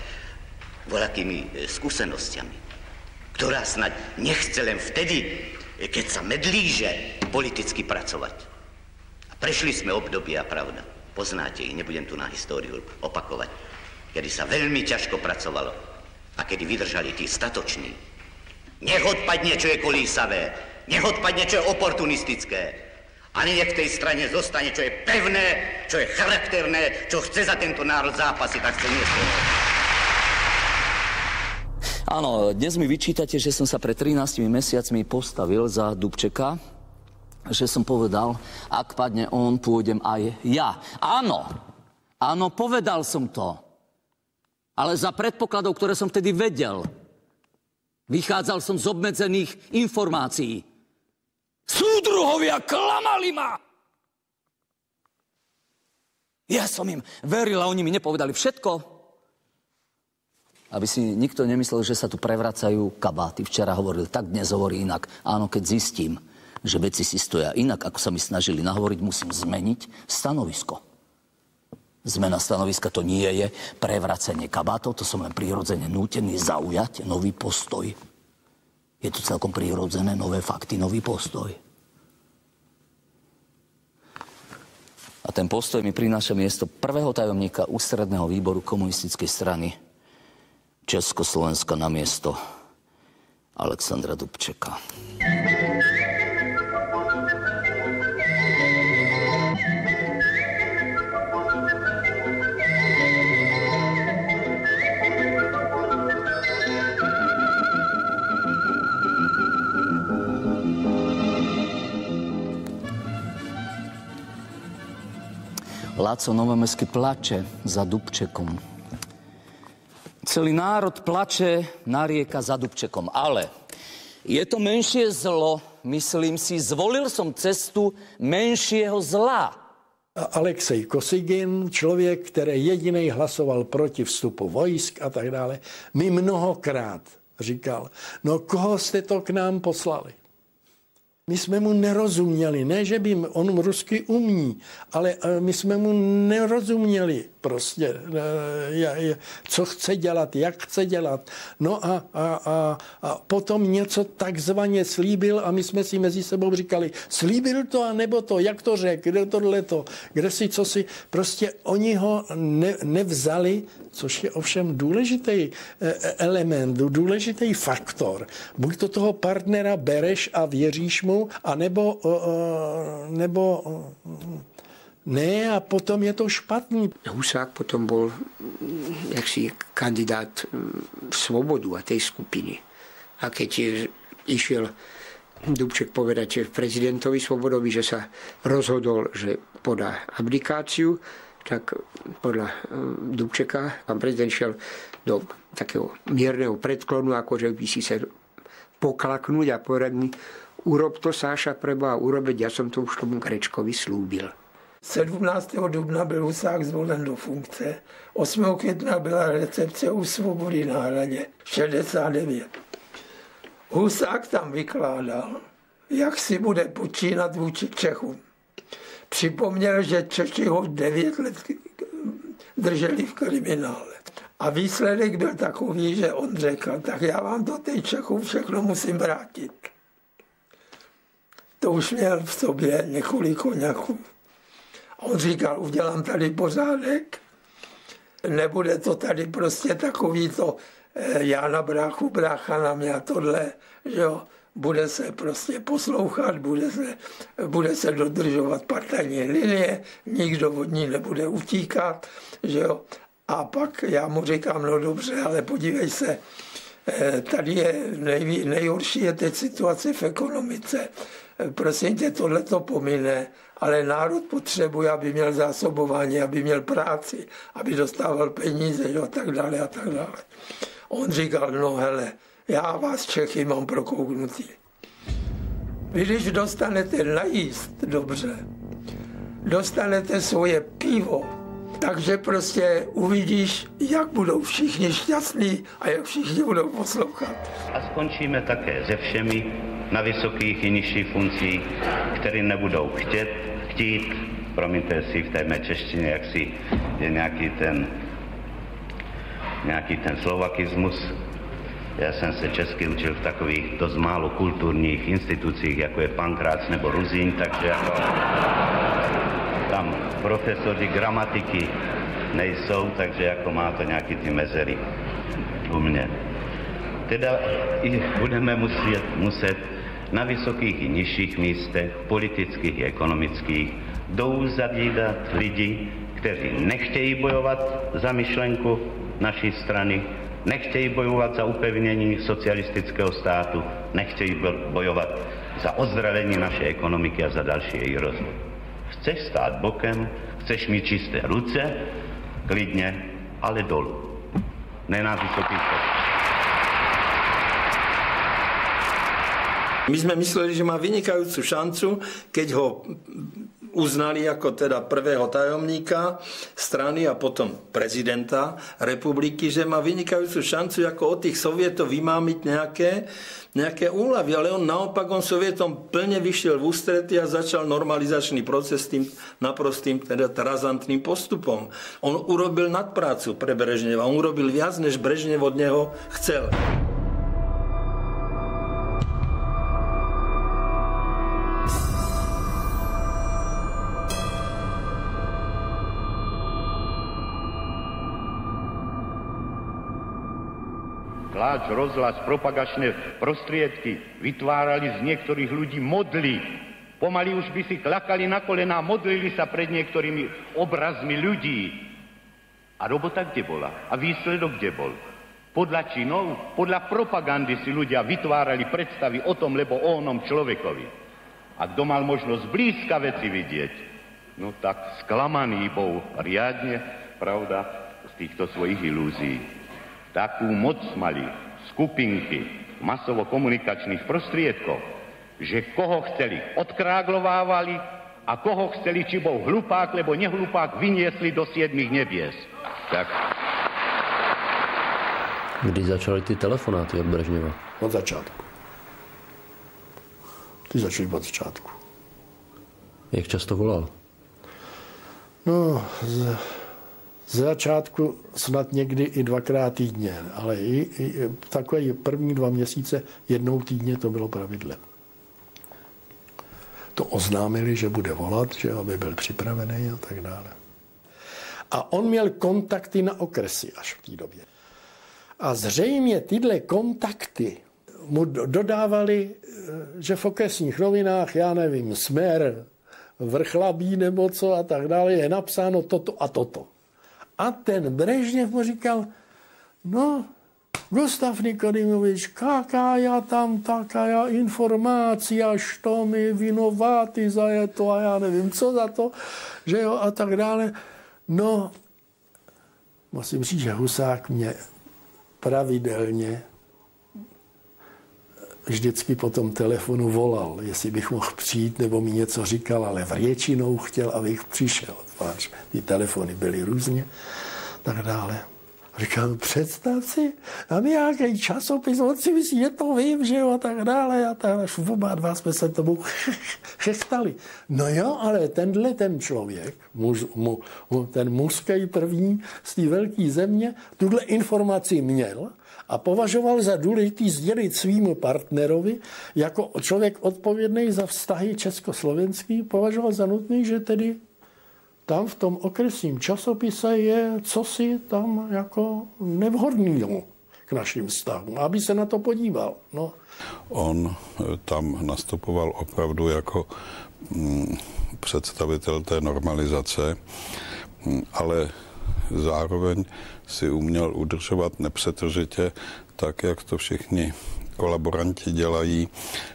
voľakými skúsenosťami, ktorá snáď nechce len vtedy, keď sa medlíže, politicky pracovať. A prešli sme obdobia, pravda, poznáte ich, nebudem tu na históriu opakovať, kedy sa veľmi ťažko pracovalo a kedy vydržali tí statoční. Nech odpadne, čo je kolísavé, nech odpadne, čo je oportunistické, a nech v tej strane zostane, čo je pevné, čo je charakterné, čo chce za tento národ zápasiť, tak chce niesť. Áno, dnes mi vyčítate, že som sa pred 13 mesiacmi postavil za Dubčeka, že som povedal, ak padne on, pôjdem aj ja. Áno, povedal som to. Ale za predpokladov, ktoré som vtedy vedel. Vychádzal som z obmedzených informácií. Súdruhovia klamali ma! Ja som im veril a oni mi nepovedali všetko. Aby si nikto nemyslel, že sa tu prevracajú kabáty. Včera hovoril tak, dnes hovorí inak. Áno, keď zistím, že veci si stoja inak, ako sa mi snažili nahovoriť, musím zmeniť stanovisko. Zmena stanoviska to nie je prevracenie kabátov, to som len prirodzene nútený zaujať nový postoj. Je to celkom prirodzené, nové fakty, nový postoj. A ten postoj mi prináša miesto prvého tajomníka ústredného výboru komunistickej strany Československa na miesto Alexandra Dubčeka. Láco Novomeský plače za Dubčekom. Celý národ plače, narieka za Dubčekom. Ale je to menšie zlo, myslím si, zvolil som cestu menšieho zla. Alexej Kosygin, člověk, který jedinej hlasoval proti vstupu vojsk a tak dále, mi mnohokrát říkal, no koho jste to k nám poslali? My jsme mu nerozuměli, ne, že by on rusky umí, ale my jsme mu nerozuměli prostě, co chce dělat, jak chce dělat. No a potom něco takzvaně slíbil a my jsme si mezi sebou říkali, slíbil to a nebo to, jak to řekl, kde tohleto, kde si, co si. Prostě oni ho nevzali, což je ovšem důležitý element, důležitý faktor. Buď to toho partnera bereš a věříš mu, a nebo ne, a potom je to špatný. Husák potom bol jaksi kandidát Svobodu a tej skupiny. A keď išiel Dubček povedať prezidentovi Svobodovi, že sa rozhodol, že podá abdikáciu, tak podľa Dubčeka pán prezident šiel do takého mierneho predklonu, akože by si sa poklaknúť a povedať mi, urob to, Sáša, preboha urobiť, ja som to už tomu Krečkovi slúbil. 17. dubna byl Husák zvolen do funkce, 8. května byla recepce u Svobody na Hradě, 69. Husák tam vykládal, jak si bude počínat vůči Čechům. Připomněl, že Češi ho 9 let drželi v kriminále. A výsledek byl takový, že on řekl, tak já vám to tej Čechům všechno musím vrátit. To už měl v sobě několik koňaků. A on říkal, udělám tady pořádek, nebude to tady prostě takový to já na bráchu, brácha na mě a tohle, že jo, bude se prostě poslouchat, bude se dodržovat partajní linie, nikdo od ní nebude utíkat, že jo. A pak já mu říkám, no dobře, ale podívej se, tady je nejhorší je teď situace v ekonomice. Prosím tě, tohleto pomine, ale národ potřebuje, aby měl zásobování, aby měl práci, aby dostával peníze, a tak dále a tak dále. On říkal, no hele, já vás Čechy mám prokouknutý. Vy když dostanete najíst dobře, dostanete svoje pivo, takže prostě uvidíš, jak budou všichni šťastní a jak všichni budou poslouchat. A skončíme také se všemi na vysokých i nižších funkcích, kteří nebudou chtít, promiňte si v té mé češtině, jak si je nějaký ten slovakismus. Já jsem se česky učil v takových dost málo kulturních institucích, jako je Pankrác nebo Ruzín, takže jako tam profesoři gramatiky nejsou, takže jako má to nějaký ty mezery u mě. Teda i budeme muset na vysokých i nižších místech, politických i ekonomických, douzadídat lidi, kteří nechtějí bojovat za myšlenku naší strany, nechtějí bojovat za upevnění socialistického státu, nechtějí bojovat za ozdravení naší ekonomiky a za další její rozvoj. Chceš stát bokem, chceš mít čisté ruce, klidně, ale dolů. Ne na vysokých postech. My sme mysleli, že má vynikajúcu šancu, keď ho uznali ako teda prvého tajomníka strany a potom prezidenta republiky, že má vynikajúcu šancu ako od tých sovietov vymámiť nejaké úľavy, ale on naopak sovietom plne vyšiel v ústrety a začal normalizačný proces tým naprostým teda razantným postupom. On urobil nadprácu pre Brežneva, on urobil viac, než Brežnev od neho chcel. Tlač, rozhlas, propagačné prostriedky vytvárali z niektorých ľudí modly. Pomaly už by si klakali na kolená, modlili sa pred niektorými obrazmi ľudí. A robota kde bola? A výsledok kde bol? Podľa činov, podľa propagandy si ľudia vytvárali predstavy o tom, lebo o onom človekovi. A kto mal možnosť blízka veci vidieť, no tak sklamaný bol riadne, pravda, z týchto svojich ilúzií. Takú moc mali skupinky masovo-komunikačných prostriedkov, že koho chceli odkráglovávali a koho chceli, či bol hlupák, lebo nehlupák, vyniesli do 7 nebies. Tak. Kdy začaly ty telefonáty od Brežněva? Od začátku. Ty začali od začátku. Jak často volal? No, z začátku snad někdy i 2krát týdně, ale i takové první 2 měsíce jednou týdně to bylo pravidlem. To oznámili, že bude volat, že aby byl připravený a tak dále. A on měl kontakty na okresy až v té době. A zřejmě tyhle kontakty mu dodávali, že v okresních novinách, já nevím, Smer, Vrchlabí nebo co a tak dále, je napsáno toto a toto. A ten Brežněv mu říkal, no, Gustav Nikodimovič, kaká tam taká informacia, što mi vinováty za je to a já nevím, co za to, že jo, a tak dále. No, musím říct, že Husák mě pravidelně vždycky po tom telefonu volal, jestli bych mohl přijít, nebo mi něco říkal, ale většinou chtěl, abych přišel. Ty telefony byly různě, tak dále. Říkal, představ si, tam je nějaký časopis, on si myslí, že to vím, že jo, a tak dále. A tak dále. Oba dva jsme se tomu chechtali. No jo, ale ten člověk, ten mužský první z té velké země, tuhle informaci měl a považoval za důležitý sdělit svýmu partnerovi, jako člověk odpovědný za vztahy československý, považoval za nutný, že tedy tam v tom okresním časopise je cosi tam jako nevhodného k našim vztahům, aby se na to podíval. No. On tam nastupoval opravdu jako představitel té normalizace, ale zároveň si uměl udržovat nepřetržitě, tak jak to všichni kolaboranti dělají,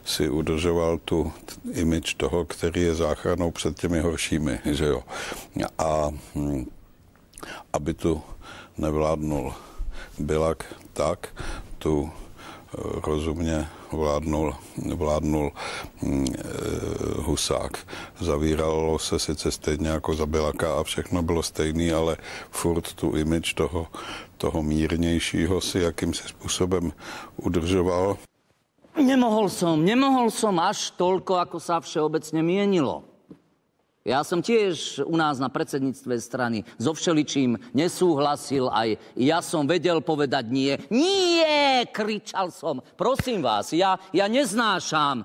si udržoval tu image toho, který je záchranou před těmi horšími, že jo. A aby tu nevládnul Biľak, tak tu rozumně vládnul Husák. Zavíralo se sice stejně jako za Biľaka a všechno bylo stejný, ale furt tu image toho mírnějšího si jakýmsi způsobem udržoval. Nemohol som až toľko, ako sa všeobecne mienilo. Ja som tiež u nás na predsedníctve strany so všeličím nesúhlasil, aj ja som vedel povedať nie. Nie, kričal som. Prosím vás, ja neznášam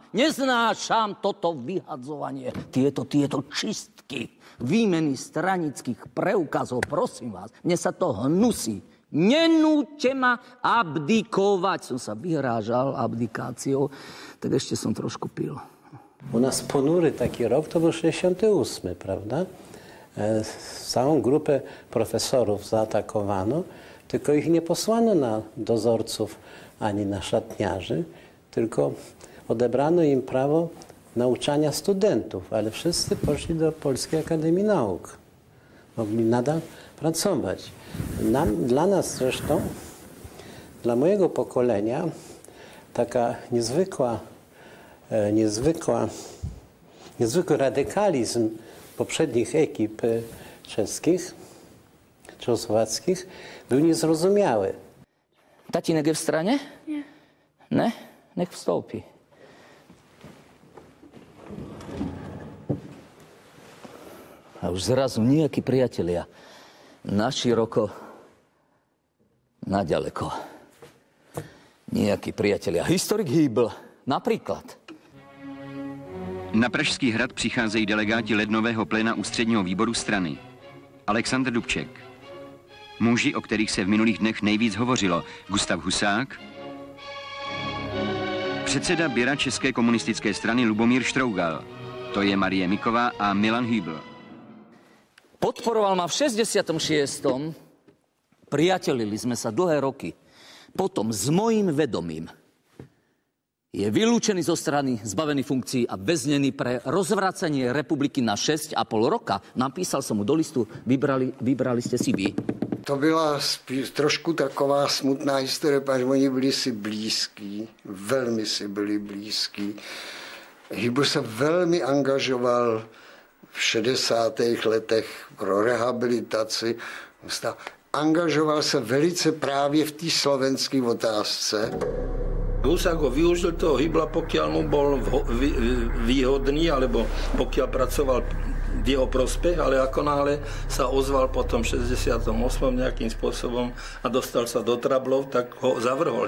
toto vyhadzovanie, tieto čistky, výmeny stranických preukazov, prosím vás. Mne sa to hnusí. Nenúďte ma abdikovať. Som sa vyhrážal abdikáciou, tak ešte som trošku pil. U nas ponury taki rok to był 68, prawda? Całą grupę profesorów zaatakowano, tylko ich nie posłano na dozorców ani na szatniarzy, tylko odebrano im prawo nauczania studentów, ale wszyscy poszli do Polskiej Akademii Nauk. Mogli nadal pracować. Dla nas zresztą, dla mojego pokolenia, taka niezwykły radykalizm poprzednich ekip czeskich, czechosłowackich był niezrozumiały. Tatínek je v strane? Nie. Ne? Nech vstoupí. A už zrazu nejakí priatelia naširoko, naďaleko. Nejakí priatelia. Historik Hýbl. Například. Na Pražský hrad přicházejí delegáti lednového pléna ústředního výboru strany. Alexandr Dubček. Muži, o kterých se v minulých dnech nejvíc hovořilo. Gustav Husák. Předseda Běra České komunistické strany Lubomír Štrougal. To je Marie Miková a Milan Hýbl. Podporoval ma v 66. Priatelili sme sa dlhé roky. Potom s mojím vedomím je vylúčený zo strany, zbavený funkcií a väznený pre rozvracanie republiky na 6,5 roka. Napísal som mu do listu, vybrali ste si vy. To byla trošku taková smutná historie, protože oni byli si blízký, velmi si byli blízký. Hýbl se velmi angažoval v 60. letech pro rehabilitaci. Angažoval se velice právě v té slovenské otázce. Husák ho využil toho Hýbla, pokiaľ mu bol výhodný, alebo pokiaľ pracoval v jeho prospech, ale ako náhle sa ozval potom v 68. nejakým spôsobom a dostal sa do trablov, tak ho zavrhol,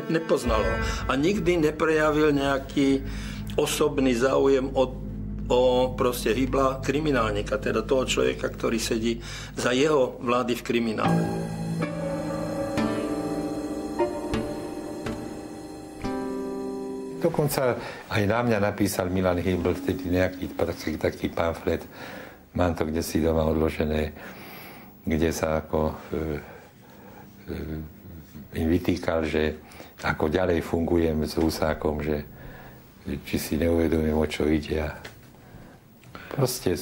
nepoznal ho. A nikdy neprejavil nejaký osobný záujem o proste Hýbla kriminálnika, teda toho človeka, ktorý sedí za jeho vlády v kriminále. Dokonca aj na mňa napísal Milan Hýbl vtedy nejaký taký pamflet, mám to kdesi doma odložené, kde sa ako im vytýkal, že ako ďalej fungujem s Husákom, že či si neuvedomím, o čo ide. A proste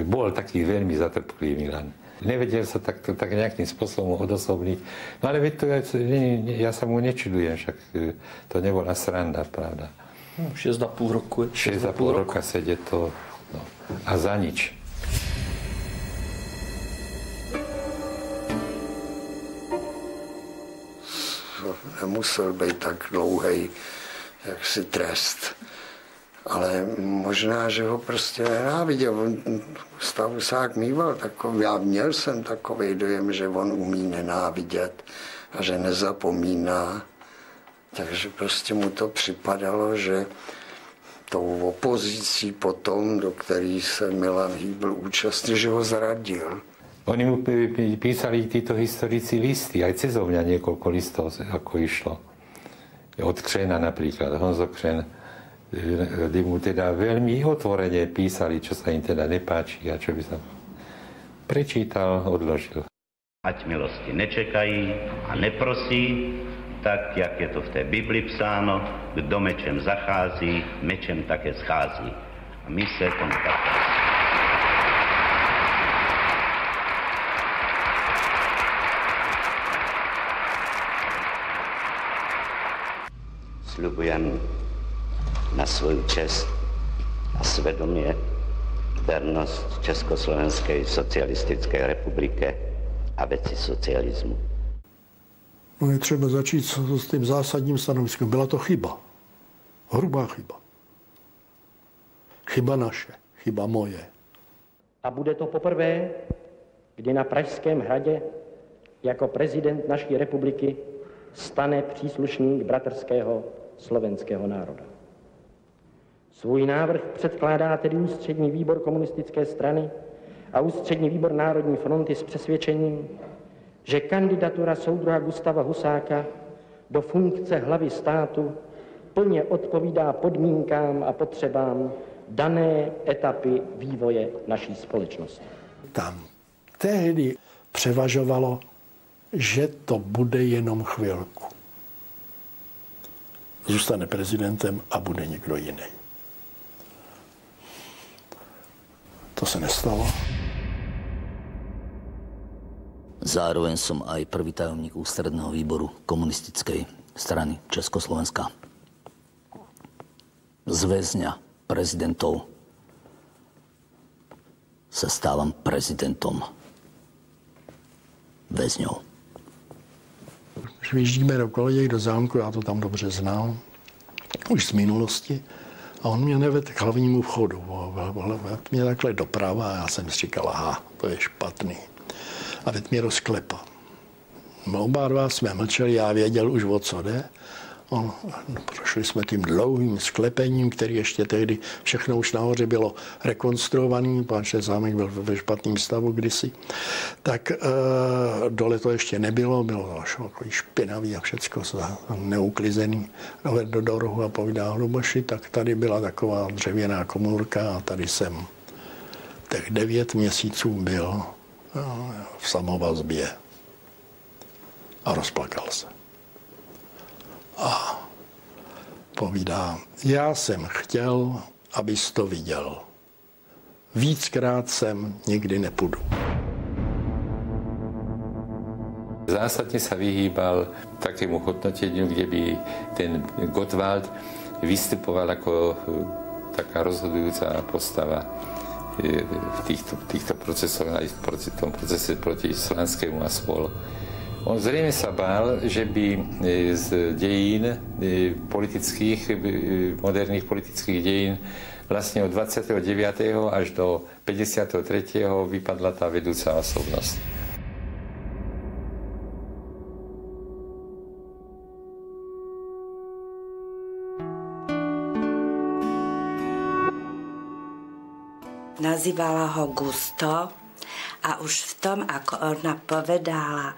bol taký veľmi zatrpklý Milan. Nevedel sa tak nejakým spôsobom odosobniť. No ale ja sa mu nečudujem, však to nebola sranda, pravda. 6,5 roku. 6,5 roka sedieť to a za nič. Nemusel být tak dlouhý, jaksi trest. Ale možná, že ho prostě nenáviděl. Gustav Husák mýval takový, já měl jsem takový dojem, že on umí nenávidět a že nezapomíná. Takže prostě mu to připadalo, že tou opozicí potom, do který se Milan Hýbl účastnil, že ho zradil. Oni mu písali títo historici listy, aj cezo mňa niekoľko listov ako išlo. Od Křena napríklad, Honzo Křen, kde mu teda veľmi otvorene písali, čo sa im teda nepáči a čo by sa... prečítal, odložil. Ať milosti nečekají a neprosí, tak, jak je to v té Bibli psáno, kdo mečem zachází, mečem také schází. A my se tomu takto. Sľubujem na svoju čest a svedomie vernosť Československej socialistickej republike a veci socializmu. No je třeba začít s tím zásadním stanoviskem. Byla to chyba. Hrubá chyba. Chyba naše. Chyba moje. A bude to poprvé, kdy na Pražském hradě jako prezident naší republiky stane příslušník bratrského slovenského národa. Svůj návrh předkládá tedy Ústřední výbor komunistické strany a Ústřední výbor Národní fronty s přesvědčením, že kandidatura soudruha Gustáva Husáka do funkce hlavy státu plně odpovídá podmínkám a potřebám dané etapy vývoje naší společnosti. Tam tehdy převažovalo, že to bude jenom chvilku. Zůstane prezidentem a bude někdo jiný. To se nestalo. Zároveň som aj prvý tajomník ústredného výboru komunistickej strany Československa. Z väzňa prezidentov sa stávam prezidentom väzňov. Když vyjíždíme do kolejí, do zámku, já to tam dobře znám, už z minulosti, a on mě nevedl k hlavnímu vchodu. Vedl mě takhle doprava a já jsem si říkal, aha, to je špatný. A vedl mě do sklepa. Oba dva jsme mlčeli, já věděl už, o co jde. Prošli jsme tím dlouhým sklepením, který ještě tehdy všechno už nahoře bylo rekonstruovaný, protože zámek byl ve špatném stavu kdysi. Tak dole to ještě nebylo, bylo až takový špinavý a všecko neuklizený. Dovedl do rohu a povídal Luboši, tak tady byla taková dřevěná komůrka a tady jsem těch 9 měsíců byl v samovazbě a rozplakal se. A povídá, já jsem chtěl, abys to viděl. Víckrát sem nikdy nepůjdu. Zásadne sa vyhýbal takému hodnoteniu, kde by ten Gottwald vystupoval ako taká rozhodujúca postava v týchto procesoch, aj v tom procese proti Slanskému a spol. On zrejme sa bál, že by z dejín politických, moderných politických dejín vlastne od 29. až do 53. vypadla tá vedúca osobnosť. Nazývala ho Gusto a už v tom, ako ona povedala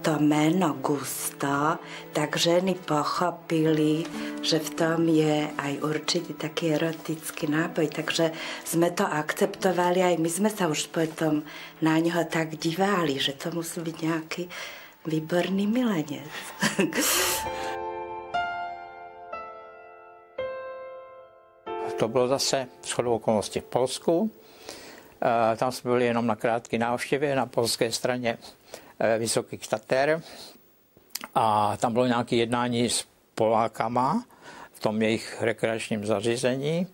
to meno Gusto, tak ženy pochopili, že v tom je aj určitý taký erotický náboj, takže sme to akceptovali, aj my sme sa už potom na ňoho tak dívali, že to musí byť nejaký výborný milenec. To bylo zase shodou okolností v Polsku. Tam jsme byli jenom na krátké návštěvě na polské straně Vysokých Tater a tam bylo nějaké jednání s Polákama v tom jejich rekreačním zařízení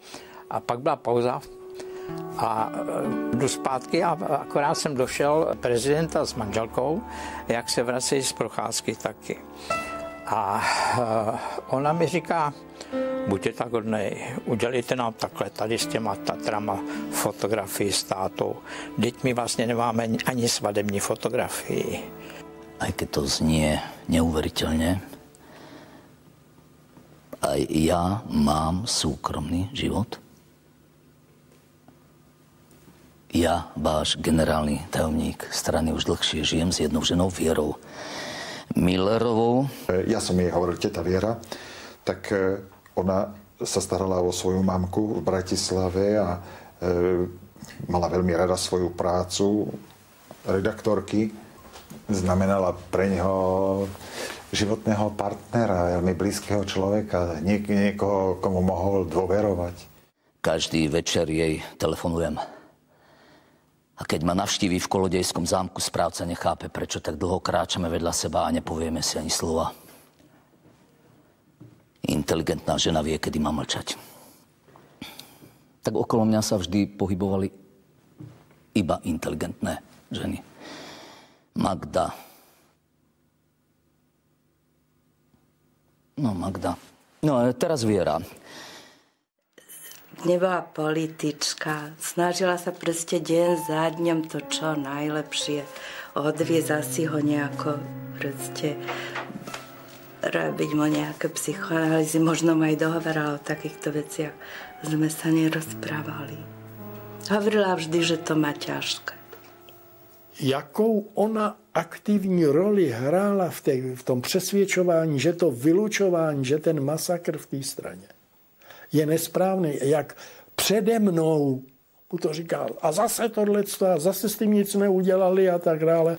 a pak byla pauza a jdu zpátky a akorát jsem došel prezidenta s manželkou, jak se vrací z procházky taky. A ona mi říká, buďte tak hodnej, udělejte nám takhle tady s těma Tatrama fotografii s tátou. Vždyť my vlastně nemáme ani svadební fotografii. Aj keď to znie neuveriteľne, aj ja mám súkromný život. Ja, váš generálny tajomník strany, už dlhšie žijem s jednou ženou Vierou Millerovou. Ja som jej hovoril, teta Viera, tak ona sa starala o svoju mamku v Bratislave a mala veľmi rada svoju prácu. redaktorky znamenala pre neho životného partnera, veľmi blízkeho človeka, niekoho, komu mohol dôverovať. Každý večer jej telefonujem. A keď ma navštíví v Kolodejskom zámku, správca nechápe, prečo tak dlho kráčame vedľa seba a nepovieme si ani slova. Inteligentná žena vie, kedy má mlčať. Tak okolo mňa sa vždy pohybovali iba inteligentné ženy. Magda. No, teraz Viera. Nebola politička. Snažila sa proste deň za dňom to čo najlepšie odviesť a si ho nejako proste robiť mu nejaké psychoanalýzy. Možno ma aj dohovorala o takýchto veciach. Sme sa nerozprávali. Hovorila vždy, že to má ťažké. Jakou ona aktivní roli hrála v tom přesvědčování, že to vylučování, že ten masakr v té straně je nesprávný, jak přede mnou mu to říkal. A zase tohleto, a zase s tím nic neudělali a tak dále.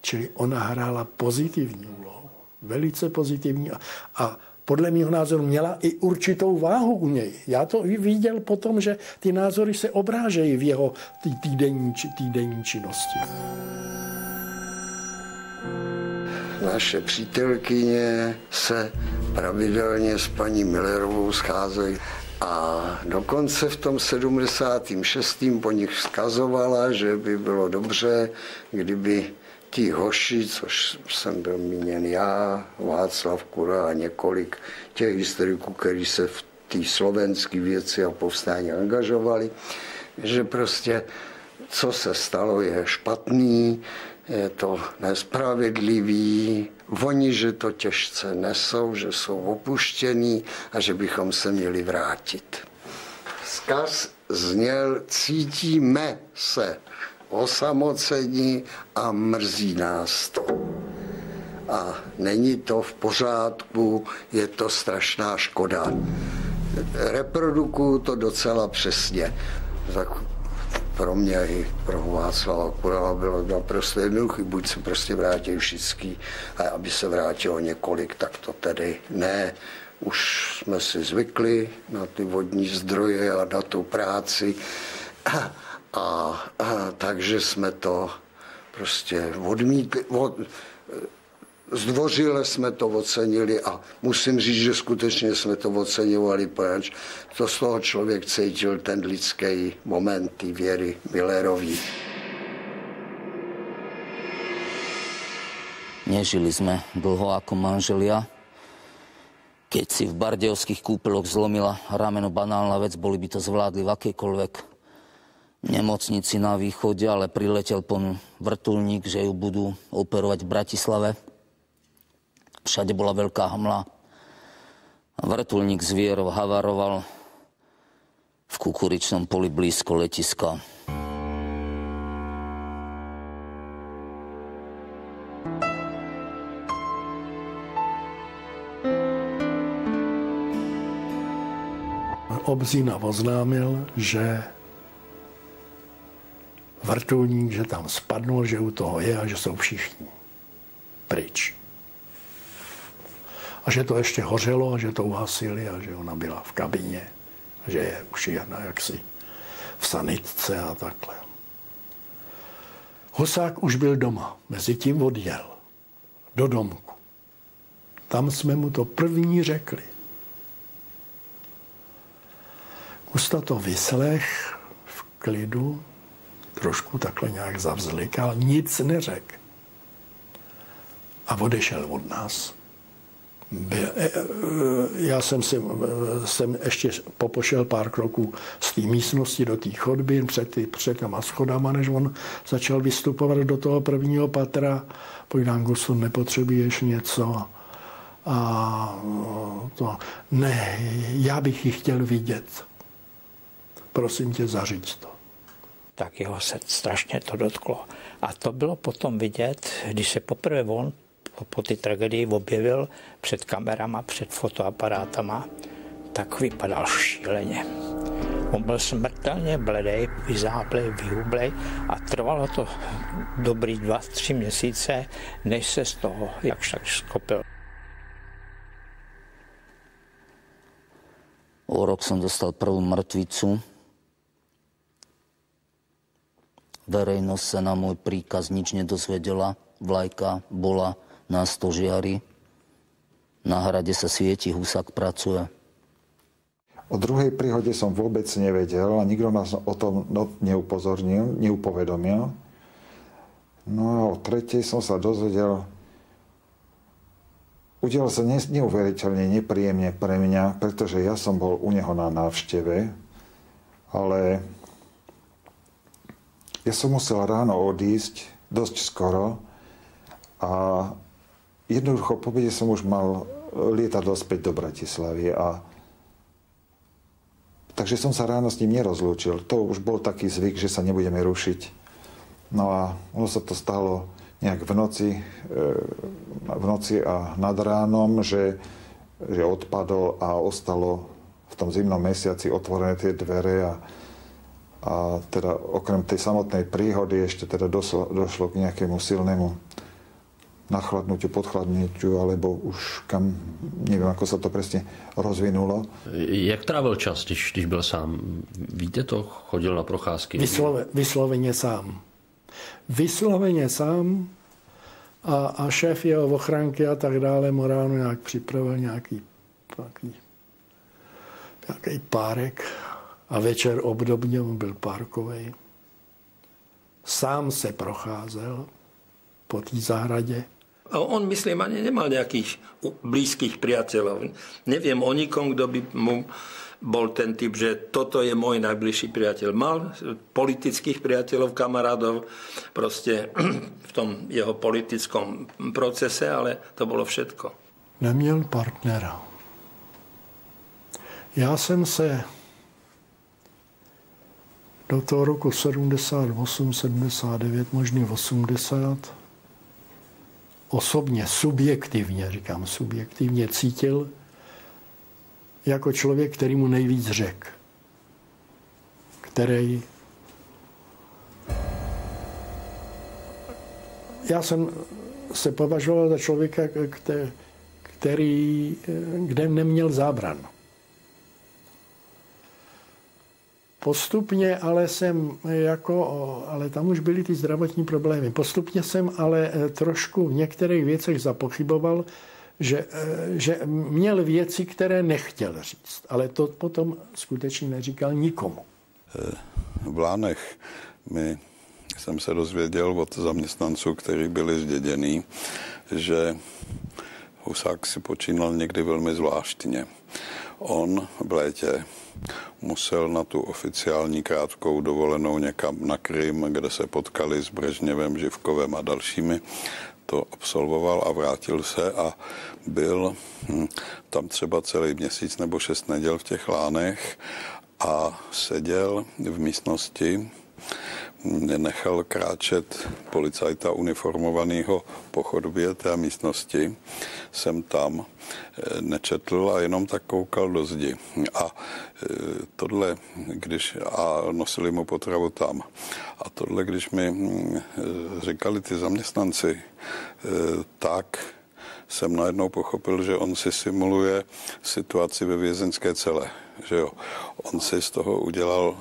Čili ona hrála pozitivní úlohu, velice pozitivní a podle mého názoru měla i určitou váhu u něj. Já to viděl potom, že ty názory se obrážejí v jeho týdenní činnosti. Naše přítelkyně se pravidelně s paní Millerovou scházejí a dokonce v tom 76. po nich vzkazovala, že by bylo dobře, kdyby ti hoši, což jsem byl míněn já, Václav Kura a několik těch historiků, kteří se v té slovenské věci a povstání angažovali, že prostě co se stalo je špatný, je to nespravedlivý, oni, že to těžce nesou, že jsou opuštění a že bychom se měli vrátit. Vzkaz zněl: cítíme se osamocení a mrzí nás to. A není to v pořádku, je to strašná škoda. Reprodukuju to docela přesně. Tak pro mě i pro Václava Kurala bylo naprosto jednoduché, buď se prostě vrátí všichni, a aby se vrátilo několik, tak to tedy ne. Už jsme si zvykli na ty vodní zdroje a na tu práci. A takže jsme to prostě odmítli, zdvořile jsme to ocenili a musím říct, že skutečně jsme to oceňovali, protože to z toho člověk cítil ten lidský moment té Věry Millerový. Nežili sme dlho ako manželia. Keď si v bardejovských kúpeloch zlomila rameno banálna vec, boli by to zvládli v akejkoľvek nemocnici na východe, ale priletel po vrtuľník, že ju budú operovať v Bratislave. Všade bola veľká hmla. Vrtuľník s Vierou havaroval v kukuričnom poli blízko letiska. Obzina oznámil, že vrtuľník, že tam spadnul, že u toho je a že jsou všichni pryč. A že to ještě hořelo a že to uhasili a že ona byla v kabině. Že je už jedna jaksi v sanitce a takhle. Husák už byl doma, mezitím odjel do domku. Tam jsme mu to první řekli. Gusta to vyslech v klidu, trošku takhle nějak zavzlikal, nic neřekl. A odešel od nás. Já jsem ještě popošel pár kroků z té místnosti do té chodby před těma schodama, než on začal vystupovat do toho prvního patra. Povídám, Gusto, nepotřebuješ něco? A to, ne, já bych ji chtěl vidět. Prosím tě, zařiď to. Tak jeho se strašně to dotklo. A to bylo potom vidět, když se poprvé on po té tragédii objevil před kamerama, před fotoaparátama, tak vypadal šíleně. On byl smrtelně bledej, vyzáblej, vyhublej a Trvalo to dobrý 2-3 měsíce, než se z toho jakž tak skopil. O rok som dostal prvú mŕtvicu. Verejnosť sa na môj príkaz nič nedozvedela. Vlajka bola na stožiari. Na hrade sa svieti, Husák pracuje. O druhej príhode som vôbec nevedel a nikto nás o tom neupozornil, neupovedomil. No a o tretej som sa dozvedel. Udialo sa neuveriteľne nepríjemne pre mňa, pretože ja som bol u neho na návšteve, ale ja som musel ráno odísť dosť skoro a jednoducho po obede som už mal lietadlo späť do Bratislavy a takže som sa ráno s ním nerozlúčil. To už bol taký zvyk, že sa nebudeme rušiť. No a ono sa to stalo nejak v noci a nad ránom, že odpadol a ostalo v tom zimnom mesiaci otvorené tie dvere a teda okrem tej samotnej príhody ešte teda došlo k nejakému silnému nachladnutiu, podchladnutiu, alebo už kam, neviem, ako sa to presne rozvinulo. Jak trávil čas, když byl sám? Víte to? Chodil na procházky? Vysloveně sám. Vysloveně sám a šéf jeho ochránky a tak dále mu ráno nějak připravil nějaký párek a večer obdobně on byl párkovej. Sám se procházel po té zahradě. A on, myslím, ani nemal nejakých blízkych priateľov. Neviem o nikom, kto by mu bol ten typ, že toto je môj najbližší priateľ. Mal politických priateľov, kamarádov, proste v tom jeho politickom procese, ale to bolo všetko. Neměl partnera. Já jsem se do toho roku 78, 79, možná 80, osobně, subjektivně, říkám subjektivně, cítil jako člověk, který mu nejvíc řekl. Který... Já jsem se považoval za člověka, kde neměl zábran. Postupně ale ale tam už byly ty zdravotní problémy. Postupně jsem ale trošku v některých věcech zapochyboval, že měl věci, které nechtěl říct. Ale to potom skutečně neříkal nikomu. V Lánech jsem se dozvěděl od zaměstnanců, kteří byli zděděný, že Husák si počínal někdy velmi zvláštně. On v létě musel na tu oficiální krátkou dovolenou někam na Krym, kde se potkali s Brežněvem, Živkovem a dalšími. To absolvoval a vrátil se a byl tam třeba celý měsíc nebo 6 neděl v těch Lánech a seděl v místnosti, nechal kráčet policajta uniformovaného po chodbě té místnosti, jsem tam nečetl a jenom tak koukal do zdi. A tohle, a nosili mu potravu tam. A tohle, když mi říkali ty zaměstnanci, tak jsem najednou pochopil, že on si simuluje situaci ve vězeňské cele. Že jo? On si z toho udělal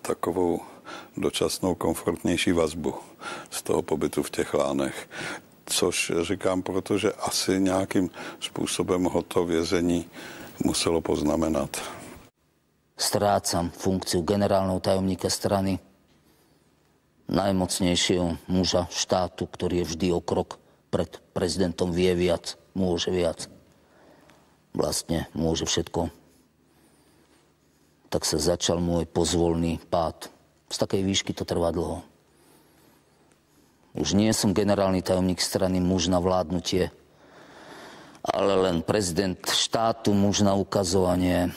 takovou dočasnou komfortnější vazbu z toho pobytu v těch Lánech. Což říkám, protože asi nějakým způsobem ho to vězení muselo poznamenat. Strácam funkciu generálneho tajomníka strany, najmocnejšieho muža štátu, ktorý je vždy o krok pred prezidentom, vie viac, môže viac. Vlastne môže všetko. Tak sa začal môj pozvolný pád. Z takej výšky to trvá dlho. Už nie som generálny tajomník strany, muž na vládnutie, ale len prezident štátu, muž na ukazovanie.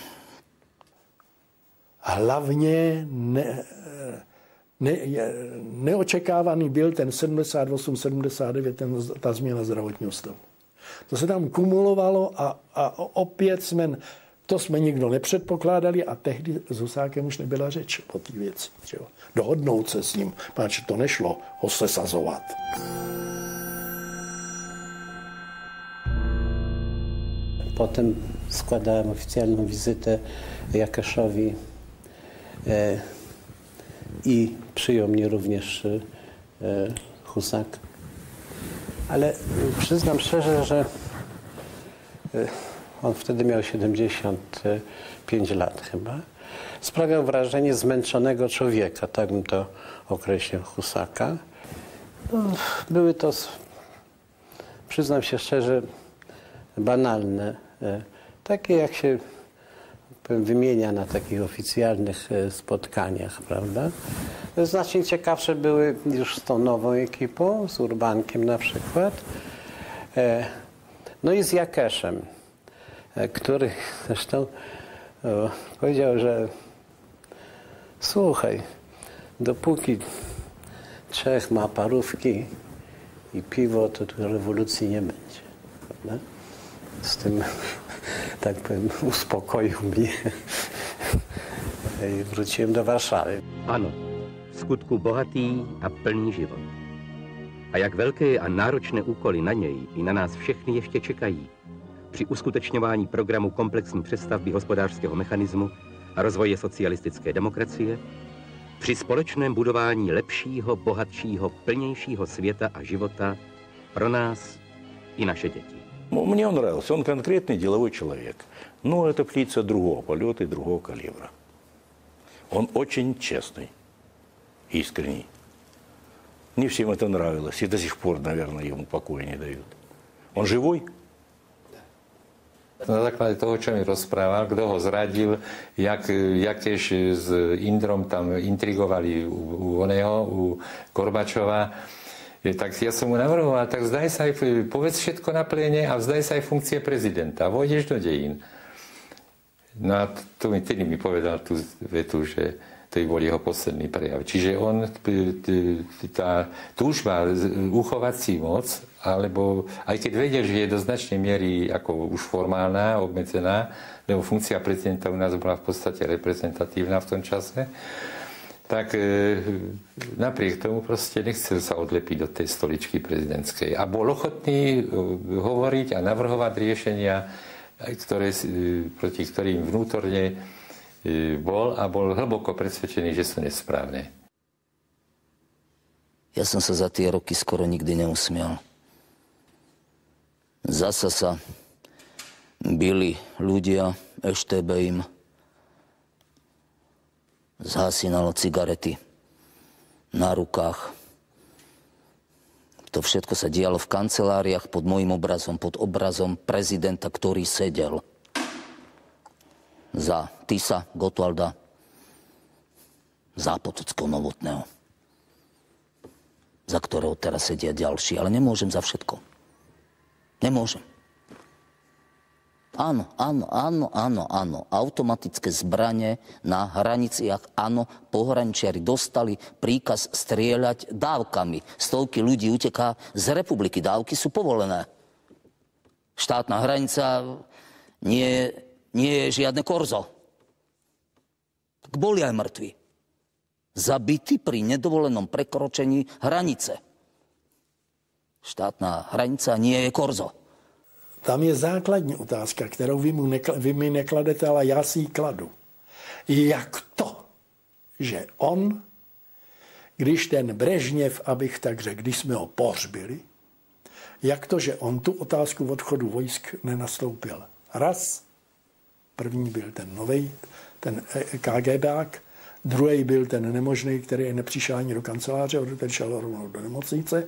Hlavně neočekávaný byl ten 78-79, ta změna zdravotního stavu. To se tam kumulovalo a opět jsme To jsme nikdo nepředpokládali a tehdy s Husákem už nebyla řeč o té věci. Dohodnout se s ním, protože to nešlo ho sesazovat. Potem składałem oficjalną wizytę Jakeszowi i przyjął mnie również Husak. Ale przyznam szczerze, że on wtedy miał 75 lat chyba. Sprawiał wrażenie zmęczonego człowieka, tak bym to określił Husaka. No, były to, przyznam się szczerze, banalne, takie jak się wymienia na takich oficjalnych spotkaniach, prawda? Znacznie ciekawsze były już z tą nową ekipą, z Urbankiem na przykład, no i z Jakeszem, który zresztą powiedział, że słuchaj, dopóki Czech ma parówki i piwo, to tu rewolucji nie będzie, prawda? Z tym, tak powiem, uspokoił mnie i wróciłem do Warszawy. Ano, v skutku bohatý a plný život. A jak velké a náročné úkoly na něj i na nás všechny ještě čekají při uskutečňování programu komplexní přestavby hospodářského mechanismu a rozvoje socialistické demokracie, při společném budování lepšího, bohatšího, plnějšího světa a života pro nás i naše děti. Мне он нравился, он конкретный деловой человек. Но это птица другого полета и другого калибра. Он очень честный, искренний. Не всем это нравилось, и до сих пор, наверное, ему покоя не дают. Он живой? Na základe toho, čo mi rozprával, kto ho zradil, jak tiež s Indrom tam intrigovali u Gorbačova, tak ja som mu navrhoval, tak vzdaj sa aj, povedz všetko na pléne a vzdaj sa aj funkcie prezidenta. Vojdeš do dejín. No a tedy mi povedal tú vetu, že to bol jeho posledný prejav. Čiže on, tá túžba uchovať si moc, alebo aj keď vedel, že je do značnej miery ako už formálna, obmedzená, lebo funkcia prezidenta u nás bola v podstate reprezentatívna v tom čase, tak napriek tomu proste nechcel sa odlepiť do tej stoličky prezidentskej. A bol ochotný hovoriť a navrhovať riešenia, proti ktorým vnútorne bol a bol hlboko presvedčený, že sú nesprávne. Ja som sa za tie roky skoro nikdy neusmial. Zasa sa bili ľudia, EŠTB im zhasínalo cigarety na rukách. To všetko sa dialo v kanceláriách pod môjim obrazom, pod obrazom prezidenta, ktorý sedel za Tisa, Gottwalda, za Potockého Novotného, za ktorého teraz sedia ďalší. Ale nemôžem za všetko. Nemôžem. Áno. Automatické zbrane na hraniciach, áno, pohraničiari dostali príkaz strieľať dávkami. Stovky ľudí uteká z republiky. Dávky sú povolené. Štátna hranica nie je žiadne korzo. Tak boli aj mŕtvi. Zabití pri nedovolenom prekročení hranice. Štátna hranica nie je korzo. Tam je základní otázka, kterou vy mi nekladete, ale já si ji kladu. Jak to, že on, když ten Brežněv, abych tak řekl, když jsme ho pohřbili, jak to, že on tu otázku odchodu vojsk nenastoupil? Raz, první byl ten novej, ten KGBák, druhý byl ten nemožný, který nepřišel ani do kanceláře, ten šel rovnou do nemocnice,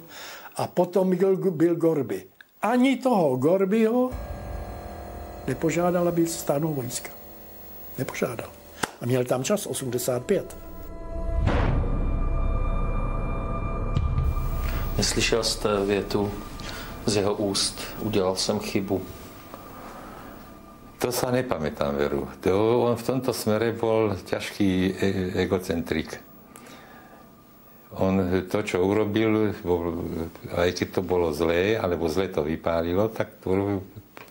a potom byl Gorby. Ani toho Gorbyho nepožádal, aby stánul vojska. Nepožádal. A měl tam čas 85. Neslyšel jste větu z jeho úst, udělal jsem chybu? To sa nepamätám, veru. On v tomto smere bol ťažký egocentrik. on to, čo urobil, aj keď to bolo zlé, alebo zle to vypálilo, tak to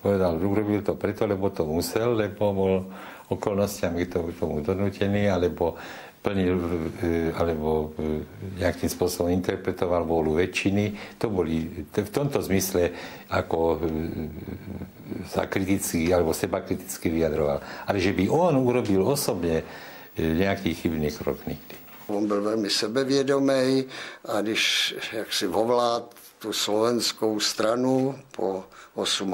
povedal, urobil to preto, lebo to musel, lebo bol okolnostiami k tomu donútený, alebo plnil, alebo nejakým spôsobom interpretoval vôľu väčšiny. To boli v tomto zmysle, ako sa kriticky alebo seba kriticky vyjadroval. Ale že by on urobil osobne nejaký chybný krok nikdy. On byl velmi sebevědomý a když jak si ovlád tu slovenskou stranu po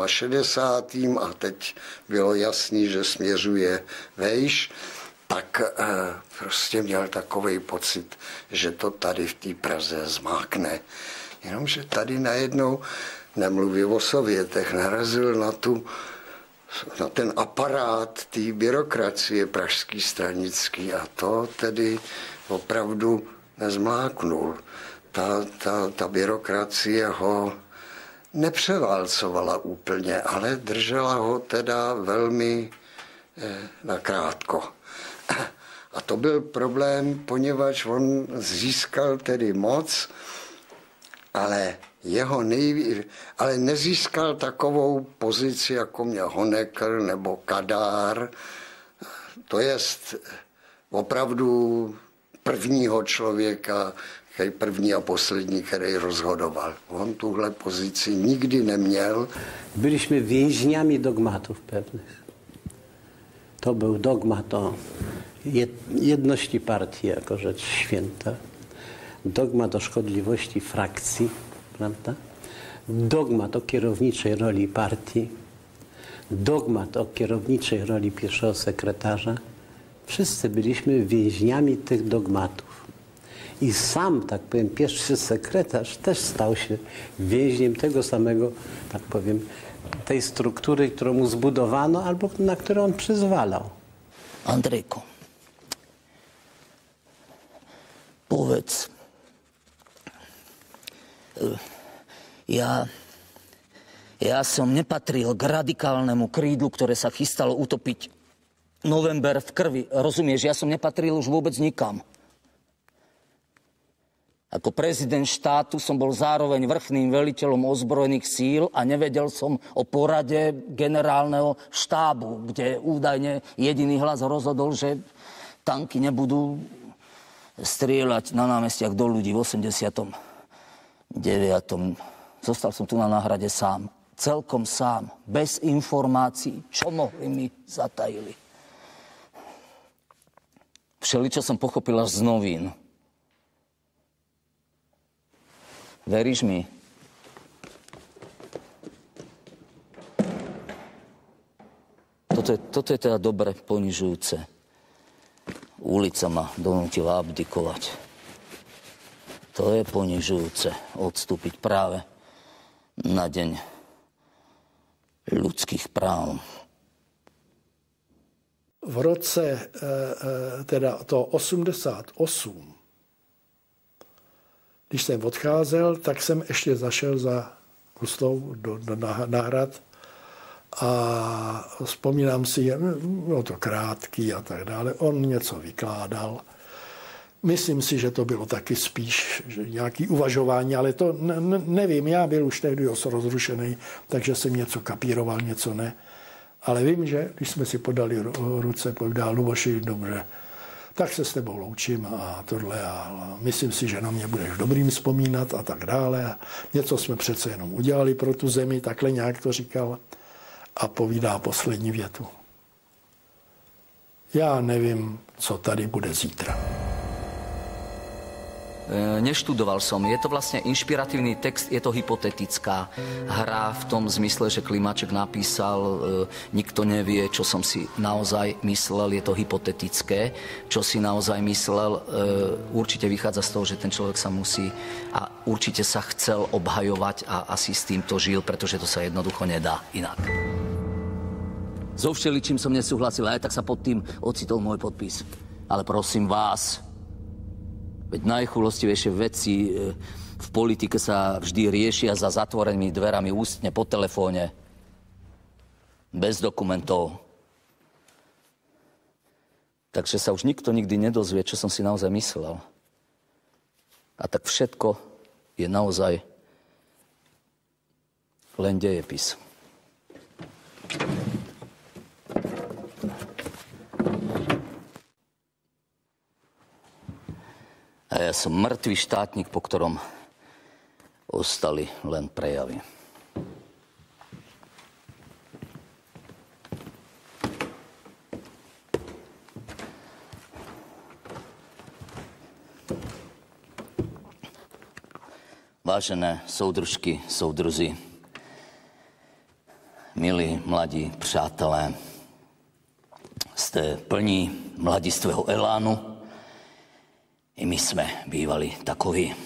68. a teď bylo jasný, že směřuje vejš, tak prostě měl takový pocit, že to tady v té Praze zmákne. Jenomže tady najednou, nemluvím o Sovětech, narazil na ten aparát té byrokracie pražský stranický a to tedy opravdu nezmláknul. Ta byrokracie ho nepřeválcovala úplně, ale držela ho teda velmi nakrátko. A to byl problém, poněvadž on získal tedy moc, ale ale nezískal takovou pozici, jako měl Honecker nebo Kadár. To jest opravdu prvního člověka, první a poslední, který rozhodoval. On tuhle pozici nikdy neměl. Byliśmy więźniami dogmatów pewnych. To był dogmat o jedności partii jako rzecz święta. Dogmat o szkodliwości frakcji, prawda? Dogmat o kierowniczej roli partii. Dogmat o kierowniczej roli pierwszego sekretarza. Wszyscy byliśmy więźniami tych dogmatów. I sam, tak powiem, pierwszy sekretarz też stał się więźniem tego samego, tak powiem, tej struktury, którą mu zbudowano albo na którą on przyzwalał. Andrejko, povedz, ja som nepatril k radikálnemu krídlu, ktoré sa chystalo utopiť november v krvi. Rozumieš, ja som nepatril už vôbec nikam. Ako prezident štátu som bol zároveň vrchným veliteľom ozbrojených síl a nevedel som o porade generálneho štábu, kde údajne jediný hlas rozhodol, že tanky nebudú strieľať na námestiach do ľudí v 89. Zostal som tu na náhrade sám. Celkom sám. Bez informácií. Čo mohli mi zatajili. Všeličo som pochopil až z novín. Veríš mi? Toto je teda dobre ponižujúce. Ulica ma donútila abdikovať. To je ponižujúce odstúpiť práve na deň ľudských práv. V roce teda to 88, když jsem odcházel, tak jsem ještě zašel za Gustou na hrad a vzpomínám si, bylo to krátký a tak dále, on něco vykládal. Myslím si, že to bylo taky spíš že nějaké uvažování, ale to nevím, já byl už tehdy rozrušený, takže jsem něco kapíroval, něco ne. Ale vím, že když jsme si podali ruce, povedal Luboši, dobře, tak se s tebou loučím a tohle a myslím si, že na mě budeš dobrým vzpomínat a tak dále. A něco jsme přece jenom udělali pro tu zemi, takhle nějak to říkal a povídá poslední větu. Já nevím, co tady bude zítra. Neštudoval som. Je to vlastne inšpiratívny text, je to hypotetická hra v tom zmysle, že Klimáček napísal, nikto nevie, čo som si naozaj myslel, je to hypotetické. Čo si naozaj myslel, určite vychádza z toho, že ten človek sa musí a určite sa chcel obhajovať a asi s týmto žil, pretože to sa jednoducho nedá inak. So všeličím som nesúhlasil, aj tak sa pod tým ocitol môj podpis. Ale prosím vás, veď najchulostivejšie veci v politike sa vždy riešia za zatvorenými dverami ústne po telefóne. Bez dokumentov. Takže sa už nikto nikdy nedozvie, čo som si naozaj myslel. A tak všetko je naozaj len dejepis. A ja som mŕtvý štátnik, po ktorom ostali len prejavy. Vážené soudružky, soudruzi, milí mladí přátelé, ste plní mladistvého elánu. I my sme bývali takoví.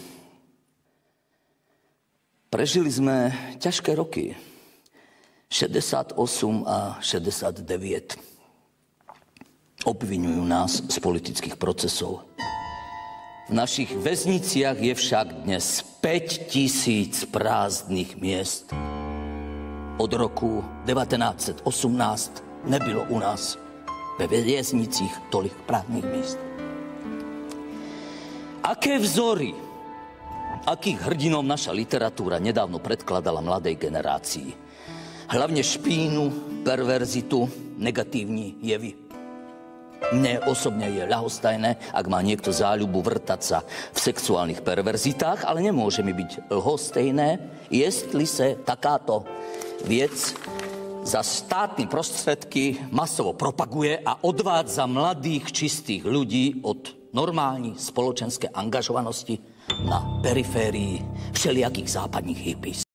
Prežili sme ťažké roky. 68 a 69. Obviňujú nás z politických procesov. V našich väzniciach je však dnes 5000 prázdnych miest. Od roku 1918 nebylo u nás ve věznicích tolik prázdnych miest. Aké vzory, akých hrdinov naša literatúra nedávno predkladala mladej generácii. Hlavne špínu, perverzitu, negatívni jevy. Mne osobne je ľahostajné, ak má niekto záľubu vrtať sa v sexuálnych perverzitách, ale nemôže mi byť lhostejné, jestli sa takáto vec za štátne prostredky masovo propaguje a odvádza mladých, čistých ľudí od normální spoločenské angažovanosti na periférii všelijakých západních hippies.